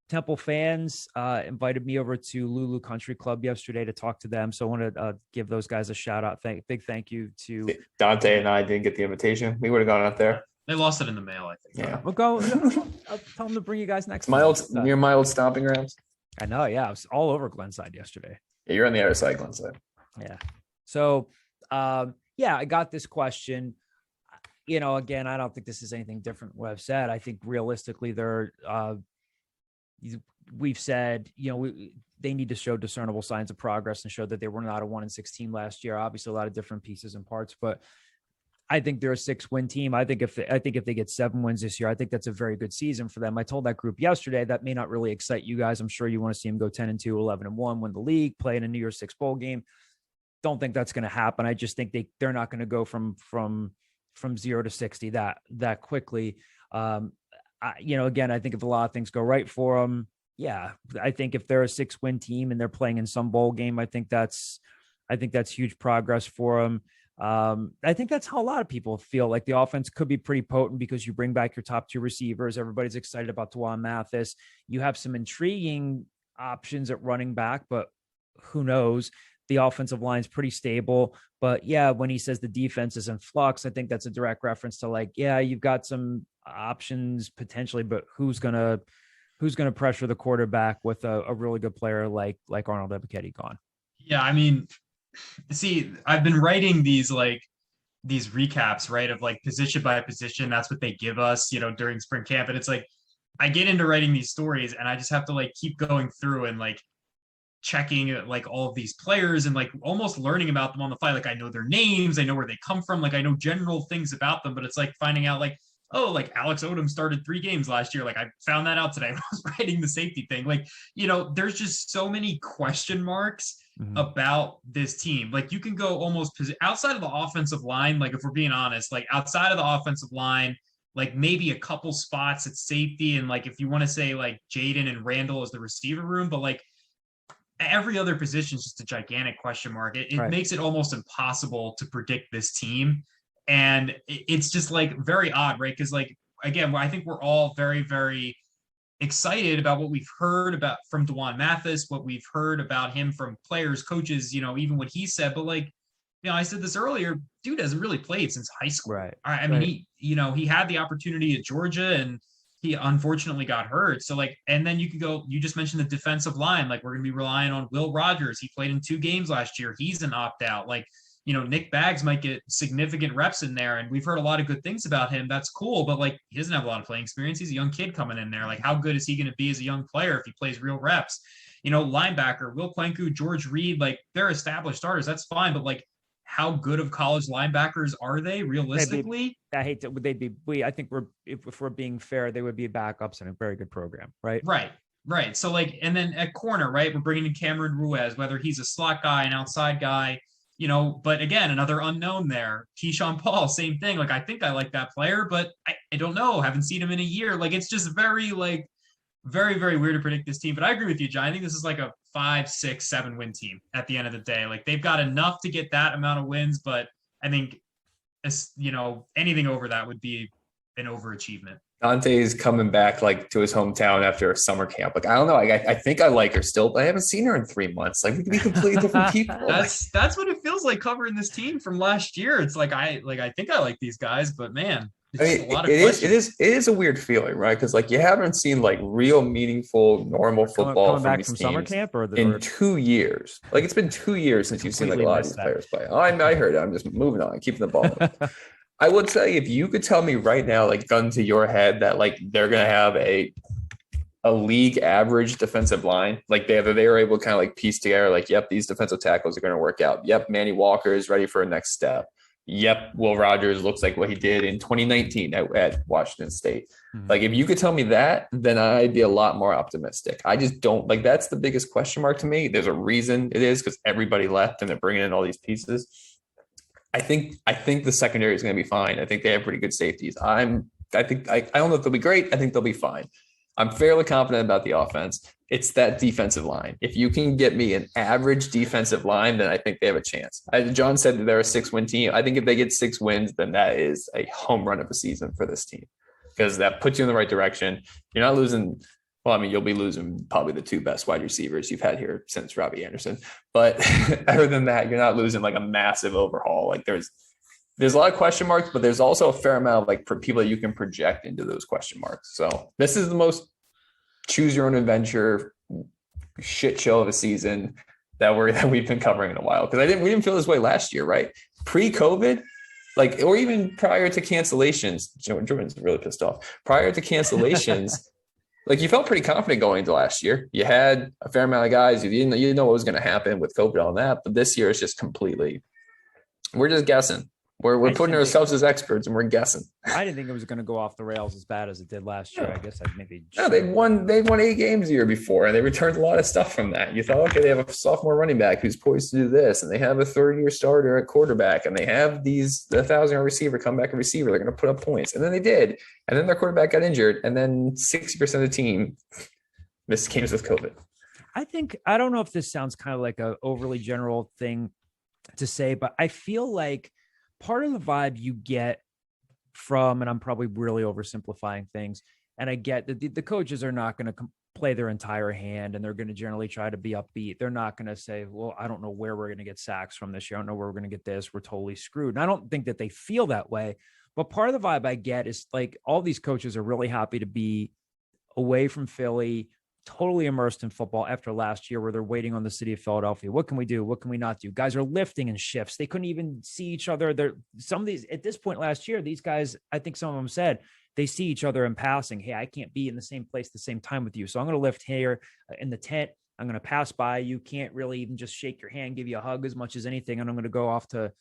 Temple fans invited me over to Lulu Country Club yesterday to talk to them. So I want to give those guys a shout out. Big thank you to
Dante and I didn't get the invitation. We would have gone out there.
They lost it in the mail, I think.
Yeah, we'll go. I'll tell them to bring you guys next.
Near my old stomping grounds.
I know. Yeah, I was all over Glenside yesterday.
Yeah, you're on the other side, Glenside.
Yeah. So, I got this question. Again, I don't think this is anything different than what I've said. I think realistically, we've said, they need to show discernible signs of progress and show that they were not a 1-6 team last year. Obviously, a lot of different pieces and parts, but I think they're a 6-win team. I think if they get 7 wins this year, I think that's a very good season for them. I told that group yesterday that may not really excite you guys. I'm sure you want to see them go 10-2, 11-1, win the league, play in a New Year's Six bowl game. Don't think that's going to happen. I just think they're not going to go from 0 to 60 that quickly. Again, I think if a lot of things go right for them, I think if they're a 6-win team and they're playing in some bowl game, I think that's huge progress for them. I think that's how a lot of people feel like the offense could be pretty potent because you bring back your top 2 receivers. Everybody's excited about D'wan Mathis. You have some intriguing options at running back, but who knows? The offensive line is pretty stable, but when he says the defense is in flux, I think that's a direct reference to you've got some options potentially, but who's gonna pressure the quarterback with a really good player like Arnold Ebiketie gone?
Yeah, I mean, see, I've been writing these recaps, right, of position by position. That's what they give us, during spring camp, and it's I get into writing these stories, and I just have to keep going through and checking all of these players and almost learning about them on the fly. I know their names, I know where they come from, I know general things about them, but it's finding out Alex Odom started 3 games last year. I found that out today when I was writing the safety thing. There's just so many question marks about this team. You can go almost outside of the offensive line. If we're being honest, outside of the offensive line, maybe a couple spots at safety. And if you want to say Jaden and Randall as the receiver room, but every other position is just a gigantic question mark. It right. makes it almost impossible to predict this team. And it's just very odd, right? Because again, I think we're all very, very excited about what we've heard about from D'wan Mathis, what we've heard about him from players, coaches, even what he said. But I said this earlier, dude hasn't really played since high school.
Right.
I mean, he had the opportunity at Georgia and he unfortunately got hurt. So and then you just mentioned the defensive line. We're going to be relying on Will Rogers. He played in 2 games last year. He's an opt-out. Nick Baggs might get significant reps in there, and we've heard a lot of good things about him. That's cool, but like he doesn't have a lot of playing experience. He's a young kid coming in there. Like, how good is he going to be as a young player if he plays real reps? Linebacker, Will Kwenku, George Reed, like they're established starters. That's fine, but like, how good of college linebackers are they realistically?
I think if we're being fair, they would be backups in a very good program, right?
Right. So like, and then at corner, right, we're bringing in Cameron Ruiz, whether he's a slot guy, an outside guy, but again, another unknown there. Keyshawn Paul, same thing. Like, I think I like that player, but I don't know. Haven't seen him in a year. Like, it's just very, very, very weird to predict this team. But I agree with you, John. I think this is like a 5, 6, 7 win team at the end of the day. Like, they've got enough to get that amount of wins, but I think, anything over that would be an overachievement.
Dante's coming back like to his hometown after a summer camp. Like, I don't know. I think I like her still, but I haven't seen her in 3 months. Like, we could be completely different people.
That's what it feels like covering this team from last year. It's like I think I like these guys, but man,
it is a weird feeling, right? Because like you haven't seen like real meaningful normal football
coming back from summer camp
in 2 years. Like, it's been 2 years since you've seen like a lot of these players play. Oh, I heard it. I'm just moving on, keeping the ball. I would say, if you could tell me right now, like gun to your head, that like they're gonna have a league average defensive line, like they were able to kind of like piece together, like, yep, these defensive tackles are gonna work out. Yep, Manny Walker is ready for a next step. Yep, Will Rogers looks like what he did in 2019 at Washington State. Mm-hmm. Like, if you could tell me that, then I'd be a lot more optimistic. I just don't like. That's the biggest question mark to me. There's a reason it is, because everybody left and they're bringing in all these pieces. I think the secondary is going to be fine. I think they have pretty good safeties. I don't know if they'll be great. I think they'll be fine. I'm fairly confident about the offense. It's that defensive line. If you can get me an average defensive line, then I think they have a chance. John said that they're a 6-win team. I think if they get 6 wins, then that is a home run of a season for this team, because that puts you in the right direction. You're not losing. Well, I mean, you'll be losing probably the 2 best wide receivers you've had here since Robbie Anderson. But other than that, you're not losing like a massive overhaul. Like, there's a lot of question marks, but there's also a fair amount of like people that you can project into those question marks. So this is the most choose your own adventure shit show of a season that we've been covering in a while. Because we didn't feel this way last year, right? Pre-COVID, like, or even prior to cancellations. Jordan's really pissed off. Prior to cancellations. Like, you felt pretty confident going into last year. You had a fair amount of guys. You didn't know what was going to happen with COVID on that. But this year, it's just completely – we're just guessing. We're putting ourselves as experts, and we're guessing.
I didn't think it was going to go off the rails as bad as it did last year. I guess I'd maybe –
No, they won 8 games the year before, and they returned a lot of stuff from that. You thought, okay, they have a sophomore running back who's poised to do this, and they have a third-year starter at quarterback, and they have the 1,000-yard receiver come back a receiver. They're going to put up points. And then they did. And then their quarterback got injured, and then 60% of the team missed games with COVID.
I don't know if this sounds kind of like a overly general thing to say, but I feel like part of the vibe you get from, and I'm probably really oversimplifying things, and I get that the coaches are not going to play their entire hand, and they're going to generally try to be upbeat. They're not going to say, well, I don't know where we're going to get sacks from this year. I don't know where we're going to get this. We're totally screwed. And I don't think that they feel that way. But part of the vibe I get is like all these coaches are really happy to be away from Philly, totally immersed in football after last year where they're waiting on the city of Philadelphia. What can we do? What can we not do? Guys are lifting in shifts. They couldn't even see each other. Some of these at this point last year, these guys, I think some of them said they see each other in passing. Hey, I can't be in the same place at the same time with you. So I'm going to lift here in the tent. I'm going to pass by. You can't really even just shake your hand, give you a hug as much as anything. And I'm going to go off to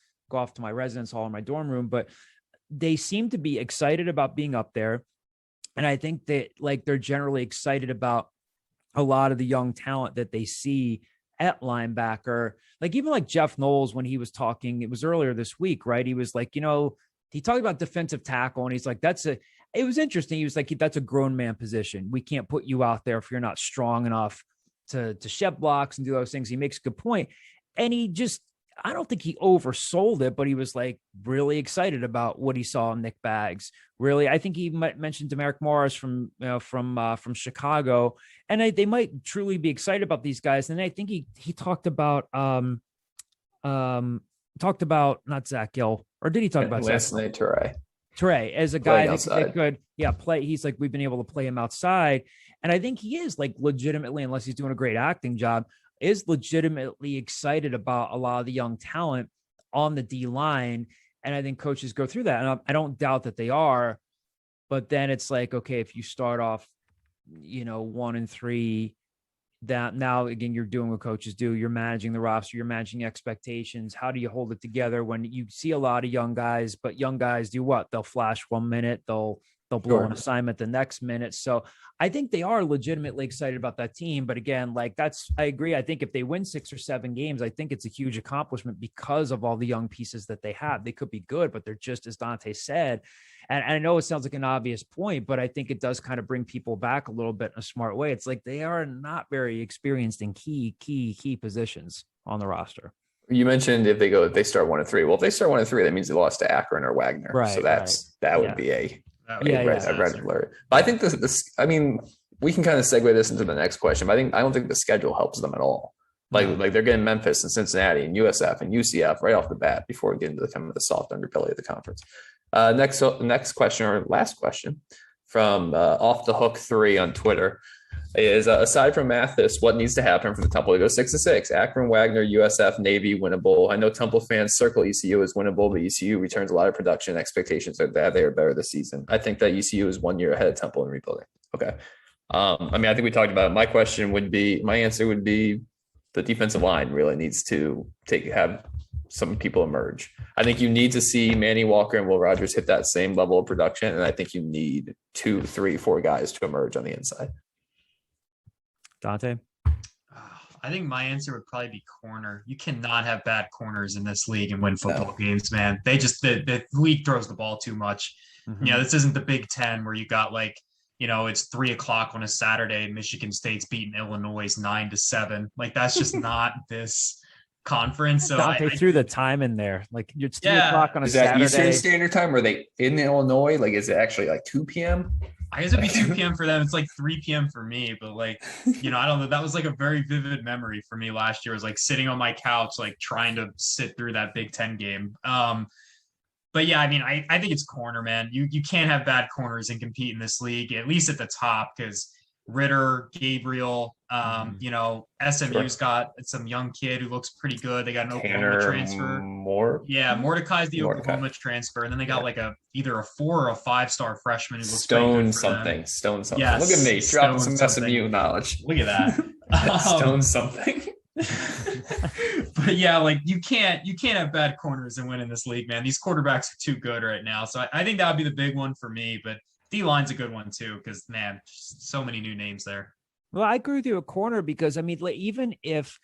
my residence hall in my dorm room. But they seem to be excited about being up there. And I think that like they're generally excited about a lot of the young talent that they see at linebacker. Like even like Jeff Knowles, when he was talking, it was earlier this week, right? He was like, he talked about defensive tackle and he's like, it was interesting. He was like, that's a grown man position. We can't put you out there if you're not strong enough to shed blocks and do those things. He makes a good point. And I don't think he oversold it, but he was like really excited about what he saw in Nick Baggs. Really, I think he mentioned Demaryick Morris from Chicago, and they might truly be excited about these guys. And I think he talked about not Zach Gill, or did he talk about
Lancey
Toure as a guy that could play. He's like, we've been able to play him outside, and I think he is like legitimately, unless he's doing a great acting job, is legitimately excited about a lot of the young talent on the D line. And I think coaches go through that. And I don't doubt that they are, but then it's like, okay, if you start off, 1-3, that now again, you're doing what coaches do. You're managing the roster, you're managing expectations. How do you hold it together when you see a lot of young guys, but young guys do what? They'll flash 1 minute, they'll blow an assignment the next minute. So I think they are legitimately excited about that team. But again, I agree. I think if they win 6 or 7 games, I think it's a huge accomplishment because of all the young pieces that they have. They could be good, but they're just, as Dante said, and I know it sounds like an obvious point, but I think it does kind of bring people back a little bit in a smart way. It's like they are not very experienced in key positions on the roster.
You mentioned if they start 1-3. Well, if they start 1-3, that means they lost to Akron or Wagner.
Right.
So that would be a red alert. But I think we can kind of segue this into the next question. But I don't think the schedule helps them at all. Like they're getting Memphis and Cincinnati and USF and UCF right off the bat before we get into the soft underbelly of the conference. Next question, or last question from Off the Hook 3 on Twitter is, aside from Mathis, what needs to happen for the Temple to go 6-6? Akron, Wagner, USF, Navy, winnable. I know Temple fans circle ECU as winnable, but ECU returns a lot of production. Expectations are that they are better this season. I think that ECU is 1 year ahead of Temple in rebuilding. Okay. I think we talked about it. My answer would be the defensive line really needs to have some people emerge. I think you need to see Manny Walker and Will Rogers hit that same level of production. And I think you need 2, 3, 4 guys to emerge on the inside.
Dante?
I think my answer would probably be corner. You cannot have bad corners in this league and win football games, man. They just, the league throws the ball too much.
Mm-hmm.
This isn't the Big Ten where you got it's 3:00 on a Saturday. Michigan State's beating Illinois 9-7. That's just not this conference. So
Dante threw the time in there. It's 3:00 on a Saturday.
Is that Eastern Standard Time? Are they in Illinois? Is it actually 2 p.m.?
I guess it'd be 2 p.m. for them. It's 3 p.m. for me, but I don't know. That was a very vivid memory for me last year. It was sitting on my couch, trying to sit through that Big Ten game. But yeah, I think it's corner, man. You can't have bad corners and compete in this league, at least at the top, because Ritter, Gabriel, SMU's got some young kid who looks pretty good. They got an Oklahoma transfer. Mordecai's the Oklahoma transfer, and then they got either a 4 or a 5-star freshman who looks
Stone something. Yes, look at me dropping some SMU knowledge.
Look at that.
Stone something.
But yeah, you can't have bad corners and win in this league, man. These quarterbacks are too good right now. So I think that would be the big one for me. But D-line's a good one too, because man, so many new names there.
Well, I agree with you at corner because even if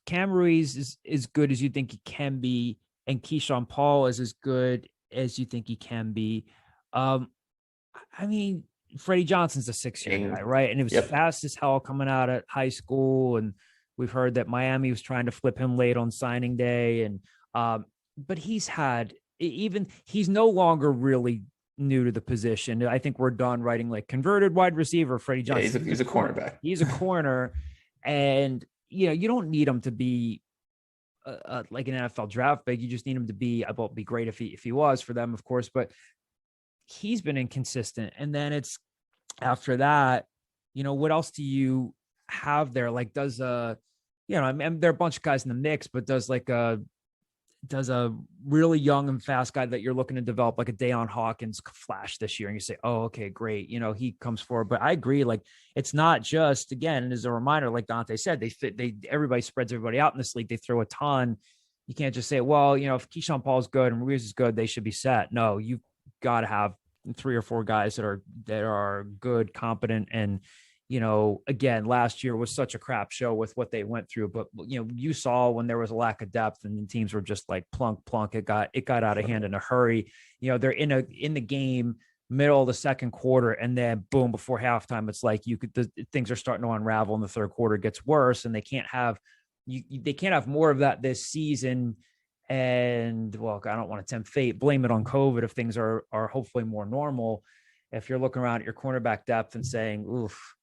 Cam Ruiz is as good as you think he can be, and Keyshawn Paul is as good as you think he can be, Freddie Johnson's a 6-year guy, right? And it was fast as hell coming out of high school, and we've heard that Miami was trying to flip him late on signing day, and but he's no longer really new to the position. I think we're done writing converted wide receiver Freddie Johnson.
Yeah, he's a cornerback.
He's a corner, and you don't need him to be an NFL draft pick. You just need him to be. It'd be great if he was for them, of course, but he's been inconsistent. And then it's after that, what else do you have there? Does there are a bunch of guys in the mix, but does a really young and fast guy that you're looking to develop, like a Deion Hawkins, flash this year, and you say, oh, okay, great. He comes forward. But I agree. It's not just, again, as a reminder, like Dante said, everybody spreads everybody out in this league. They throw a ton. You can't just say, well, if Keyshawn Paul's good and Ruiz is good, they should be set. No, you got to have 3 or 4 guys that are good, competent, and again, last year was such a crap show with what they went through, but you saw when there was a lack of depth and the teams were just plunk. It got out of hand in a hurry. They're in the game middle of the second quarter, and then boom, before halftime, it's things are starting to unravel, and the third quarter gets worse, and they can't have more of that this season. And well, I don't want to tempt fate, blame it on COVID if things are hopefully more normal. If you're looking around at your cornerback depth and saying, oof,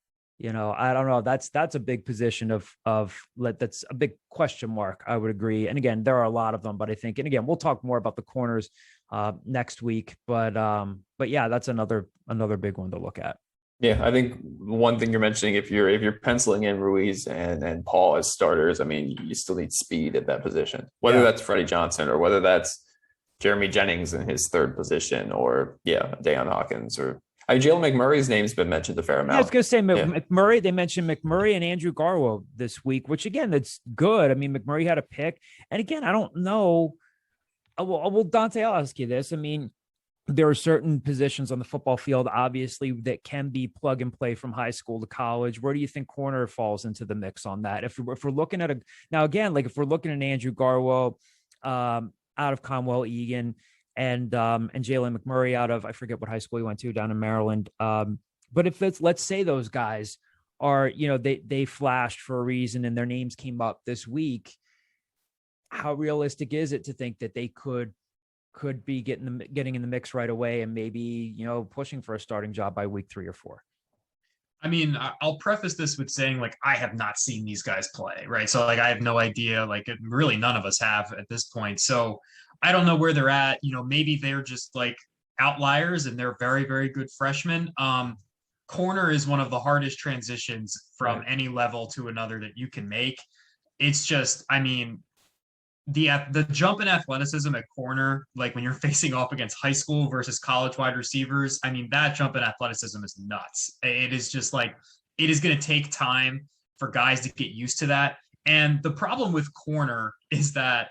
I don't know. That's a big position that's a big question mark. I would agree. And again, there are a lot of them, but I think, and again, we'll talk more about the corners next week, but yeah, that's another big one to look at.
Yeah, I think one thing you're mentioning, if you're penciling in Ruiz and Paul as starters, I mean, you still need speed at that position. Whether that's Freddie Johnson or whether that's Jeremy Jennings in his third position, or Deion Hawkins, or Jalen McMurray's name's been mentioned a fair amount.
Yeah, I was going to say McMurray. They mentioned McMurray and Andrew Garwo this week, which again, that's good. I mean, McMurray had a pick, and again, I don't know. Well, Dante, I'll ask you this. I mean, there are certain positions on the football field, obviously, that can be plug and play from high school to college. Where do you think corner falls into the mix on that? If we're looking at if we're looking at Andrew Garwo, out of Conwell Egan, and Jalen McMurray out of, I forget what high school he went to down in Maryland. But if let's say those guys are, they flashed for a reason and their names came up this week, how realistic is it to think that they could be getting in the mix right away and maybe, pushing for a starting job by week 3 or 4?
I mean, I'll preface this with saying, like, I have not seen these guys play, right? So, like, I have no idea. Like, really, none of us have at this point. So, I don't know where they're at. Maybe they're just like outliers and they're very, very good freshmen. Corner is one of the hardest transitions from any level to another that you can make. It's just, I mean, the jump in athleticism at corner, like when you're facing off against high school versus college wide receivers, I mean, that jump in athleticism is nuts. It is just like, it is going to take time for guys to get used to that. And the problem with corner is that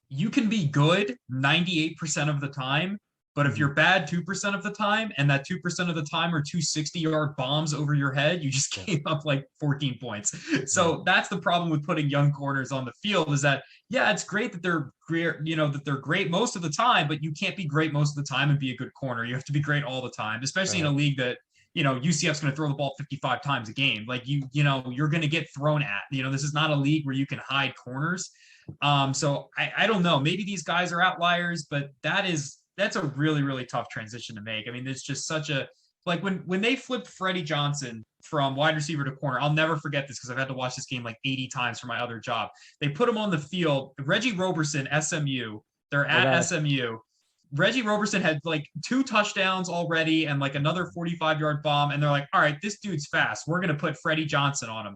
you can be good 98% of the time, but if you're bad 2% of the time, and that 2% of the time are 2 60-yard bombs over your head, you just came up like 14 points. So that's the problem with putting young corners on the field, is that, it's great that they're great, that they're great most of the time, but you can't be great most of the time and be a good corner. You have to be great all the time, especially in a league that, UCF's going to throw the ball 55 times a game. Like you're going to get thrown at. This is not a league where you can hide corners. So I don't know. Maybe these guys are outliers, but that's a really, really tough transition to make. I mean, it's just such a, like when they flipped Freddie Johnson from wide receiver to corner, I'll never forget this because I've had to watch this game like 80 times for my other job. They put him on the field. Reggie Roberson, SMU. They're at SMU. Reggie Roberson had like 2 touchdowns already and like another 45-yard bomb. And they're like, all right, this dude's fast. We're going to put Freddie Johnson on him.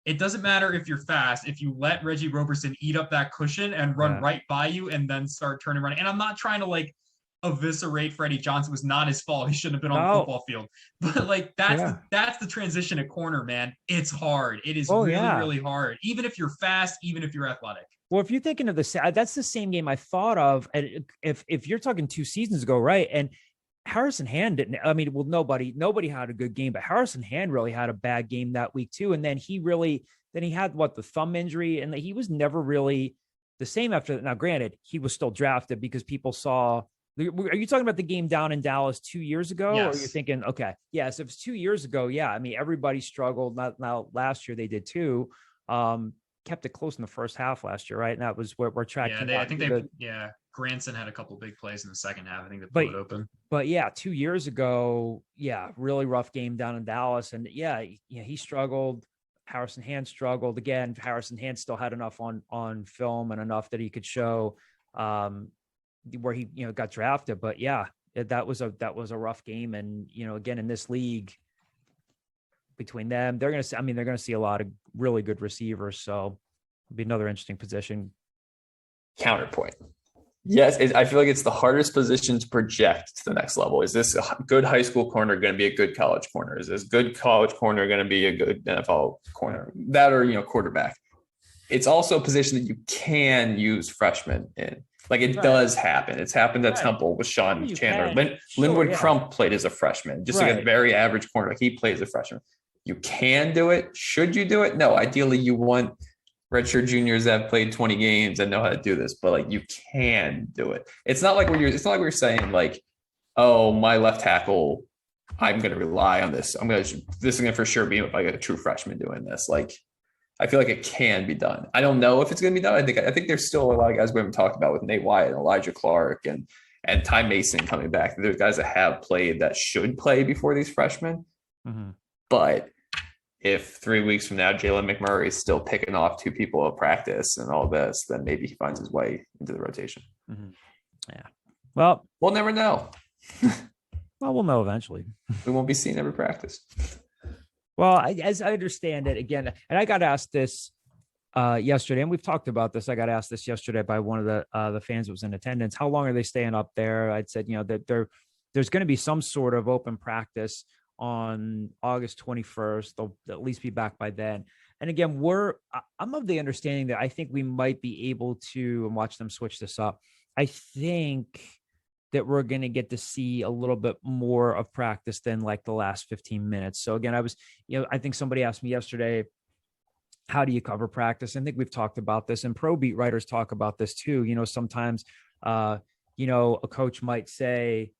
It doesn't matter if you're fast, if you let Reggie Roberson eat up that cushion and run right by you and then start turning around. And I'm not trying to like eviscerate Freddie Johnson. It was not his fault. He shouldn't have been on the football field. But like that's the transition at corner, man. It's hard. It is really hard. Even if you're fast, even if you're athletic.
Well, if you're thinking of that's the same game I thought of. If you're talking 2 seasons ago, right? And Harrison Hand didn't. I mean, well, nobody had a good game, but Harrison Hand really had a bad game that week too. And then he had the thumb injury, and he was never really the same after that. Now, granted, he was still drafted because people saw. Are you talking about the game down in Dallas 2 years ago?
Yes.
Or are you thinking, okay, yes, if it's 2 years ago, I mean, everybody struggled. Now last year they did too. Kept it close in the first half last year, right? And that was where we're tracking.
I think Granson had a couple big plays in the second half. I think they blew it open.
But 2 years ago, really rough game down in Dallas. And he struggled. Harrison Hand struggled again. Harrison Hand still had enough on film and enough that he could show where he got drafted. But that was a rough game. And again, in this league, between them, they're going to see a lot of really good receivers. So it'll be another interesting position.
Counterpoint. Yes, I feel like it's the hardest position to project to the next level. Is this a good high school corner going to be a good college corner? Is this good college corner going to be a good NFL corner? That or, quarterback. It's also a position that you can use freshmen in. Like it does happen. It's happened at Temple with Sean Chandler. Linwood Crump played as a freshman, just like a very average corner. He plays a freshman. You can do it. Should you do it? No, ideally you want redshirt juniors that have played 20 games and know how to do this, but like you can do it. It's not like we're saying like, oh, my left tackle, I'm going to rely on this. This is going to for sure be like a true freshman doing this. Like, I feel like it can be done. I don't know if it's going to be done. I think there's still a lot of guys we haven't talked about with Nate Wyatt and Elijah Clark and Ty Mason coming back. There's guys that have played that should play before these freshmen. Mm-hmm. But if 3 weeks from now, Jalen McMurray is still picking off 2 people at practice and all this, then maybe he finds his way into the rotation.
Mm-hmm. Yeah. Well,
we'll never know.
Well, we'll know eventually.
We won't be seeing every practice.
Well, as I understand it, again, and I got asked this yesterday, and we've talked about this. I got asked this yesterday by one of the fans that was in attendance. How long are they staying up there? I'd said, that there's going to be some sort of open practice on August 21st. They'll at least be back by then. And again, I'm of the understanding that I think we might be able to, and watch them switch this up. I think that we're going to get to see a little bit more of practice than like the last 15 minutes. So again, I think somebody asked me yesterday, how do you cover practice? I think we've talked about this, and pro beat writers talk about this too. Sometimes, a coach might say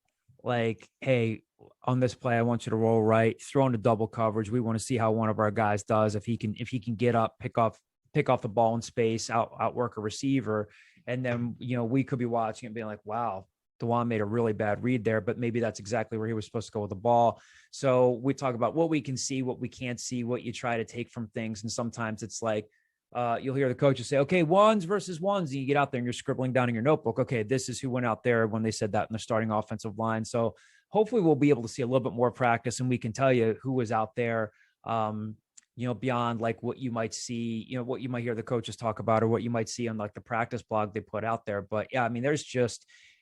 like, hey, on this play, I want you to roll right, throw into double coverage. We want to see how one of our guys does. If he can get up, pick off the ball in space, outwork a receiver. And then, we could be watching and being like, wow, D'wan made a really bad read there, but maybe that's exactly where he was supposed to go with the ball. So we talk about what we can see, what we can't see, what you try to take from things. And sometimes it's like, you'll hear the coaches say, okay, ones versus ones. And you get out there and you're scribbling down in your notebook. Okay, this is who went out there when they said that in the starting offensive line. So hopefully we'll be able to see a little bit more practice, and we can tell you who was out there, beyond like what you might see, what you might hear the coaches talk about, or what you might see on like the practice blog they put out there. But yeah, I mean,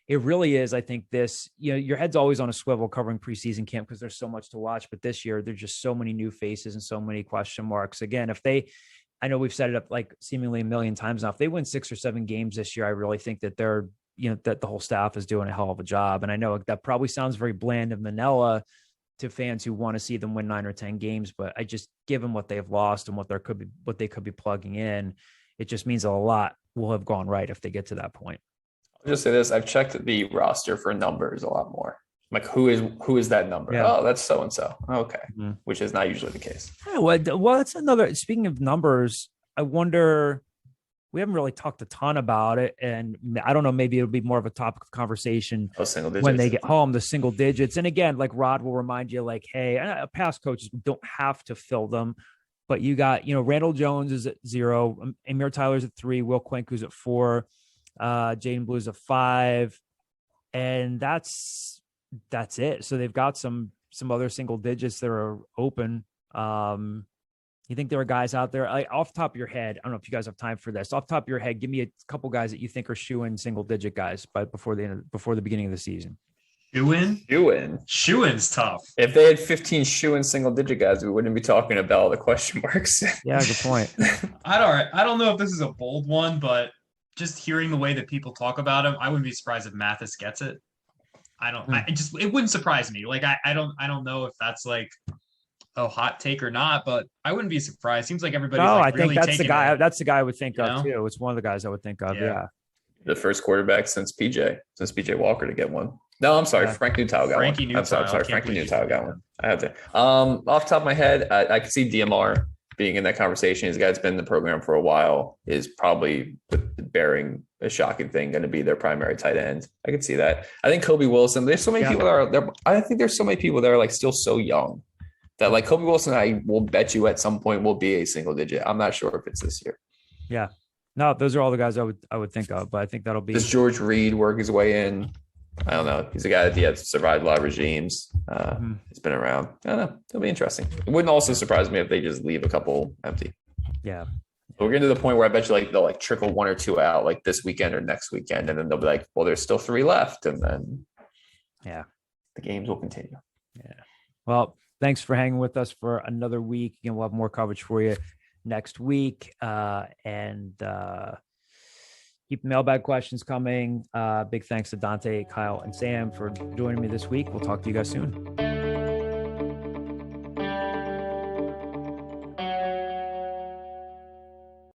it really is. I think this, your head's always on a swivel covering preseason camp because there's so much to watch. But this year, there's just so many new faces and so many question marks. Again, I know we've set it up like seemingly a million times now. If they win 6 or 7 games this year, I really think that that the whole staff is doing a hell of a job. And I know that probably sounds very bland and vanilla to fans who want to see them win 9 or 10 games, but I just, given what they've lost and what they could be plugging in, it just means a lot will have gone right if they get to that point.
I'll just say this: I've checked the roster for numbers a lot more. Like, who is that number?
Yeah.
Oh, that's so and so. Okay,
Mm-hmm.
Which is not usually the case.
Yeah, well, it's another. Speaking of numbers, I wonder. We haven't really talked a ton about it, and I don't know. Maybe it'll be more of a topic of conversation
Single digits
when they get home. The single digits, and again, like Rod will remind you, like, hey, past coaches don't have to fill them, but you got, Randall Jones is at 0, Amir Tyler's at 3, Will Quinku's at 4, Jaden Blue's at 5, and that's it. So they've got some other single digits that are open. You think there are guys out there, like, off the top of your head? I don't know if you guys have time for this. Off the top of your head, give me a couple guys that you think are shoe-in single-digit guys before the beginning of the season.
Shoe-in's tough.
If they had 15 shoe-in single-digit guys, we wouldn't be talking about all the question marks.
Yeah, good point.
I don't know if this is a bold one, but just hearing the way that people talk about him, I wouldn't be surprised if Mathis gets it. It wouldn't surprise me. Like, I don't know if that's like a hot take or not, but I wouldn't be surprised. Seems like everybody's
I
really
think that's the guy. That's the guy I would think of too. It's one of the guys I would think of. Yeah.
The first quarterback since PJ Walker to get one. No, I'm sorry. Frank Newtow got one. I'm sorry. Frankie Newtow got one. I had to. Off the top of my head, I could see DMR being in that conversation. He's a guy that's been in the program for a while, is probably, bearing a shocking thing, going to be their primary tight end. I could see that. I think Kobe Wilson. There's so many people that are there. I think there's so many people that are like still so young that, like, Kobe Wilson, I will bet you at some point will be a single digit. I'm not sure if it's this year.
Yeah. No, those are all the guys I would think of, but I think that'll be.
Does George Reed work his way in? I don't know. He's a guy that survived a lot of regimes. He's been around. I don't know. It'll be interesting. It wouldn't also surprise me if they just leave a couple empty.
Yeah.
But we're getting to the point where I bet you they'll trickle 1 or 2 out this weekend or next weekend, and then they'll be like, well, there's still 3 left, and then the games will continue.
Yeah. Well, thanks for hanging with us for another week. We'll have more coverage for you next week, and keep the mailbag questions coming. Big thanks to Dante, Kyle, and Sam for joining me this week. We'll talk to you guys soon.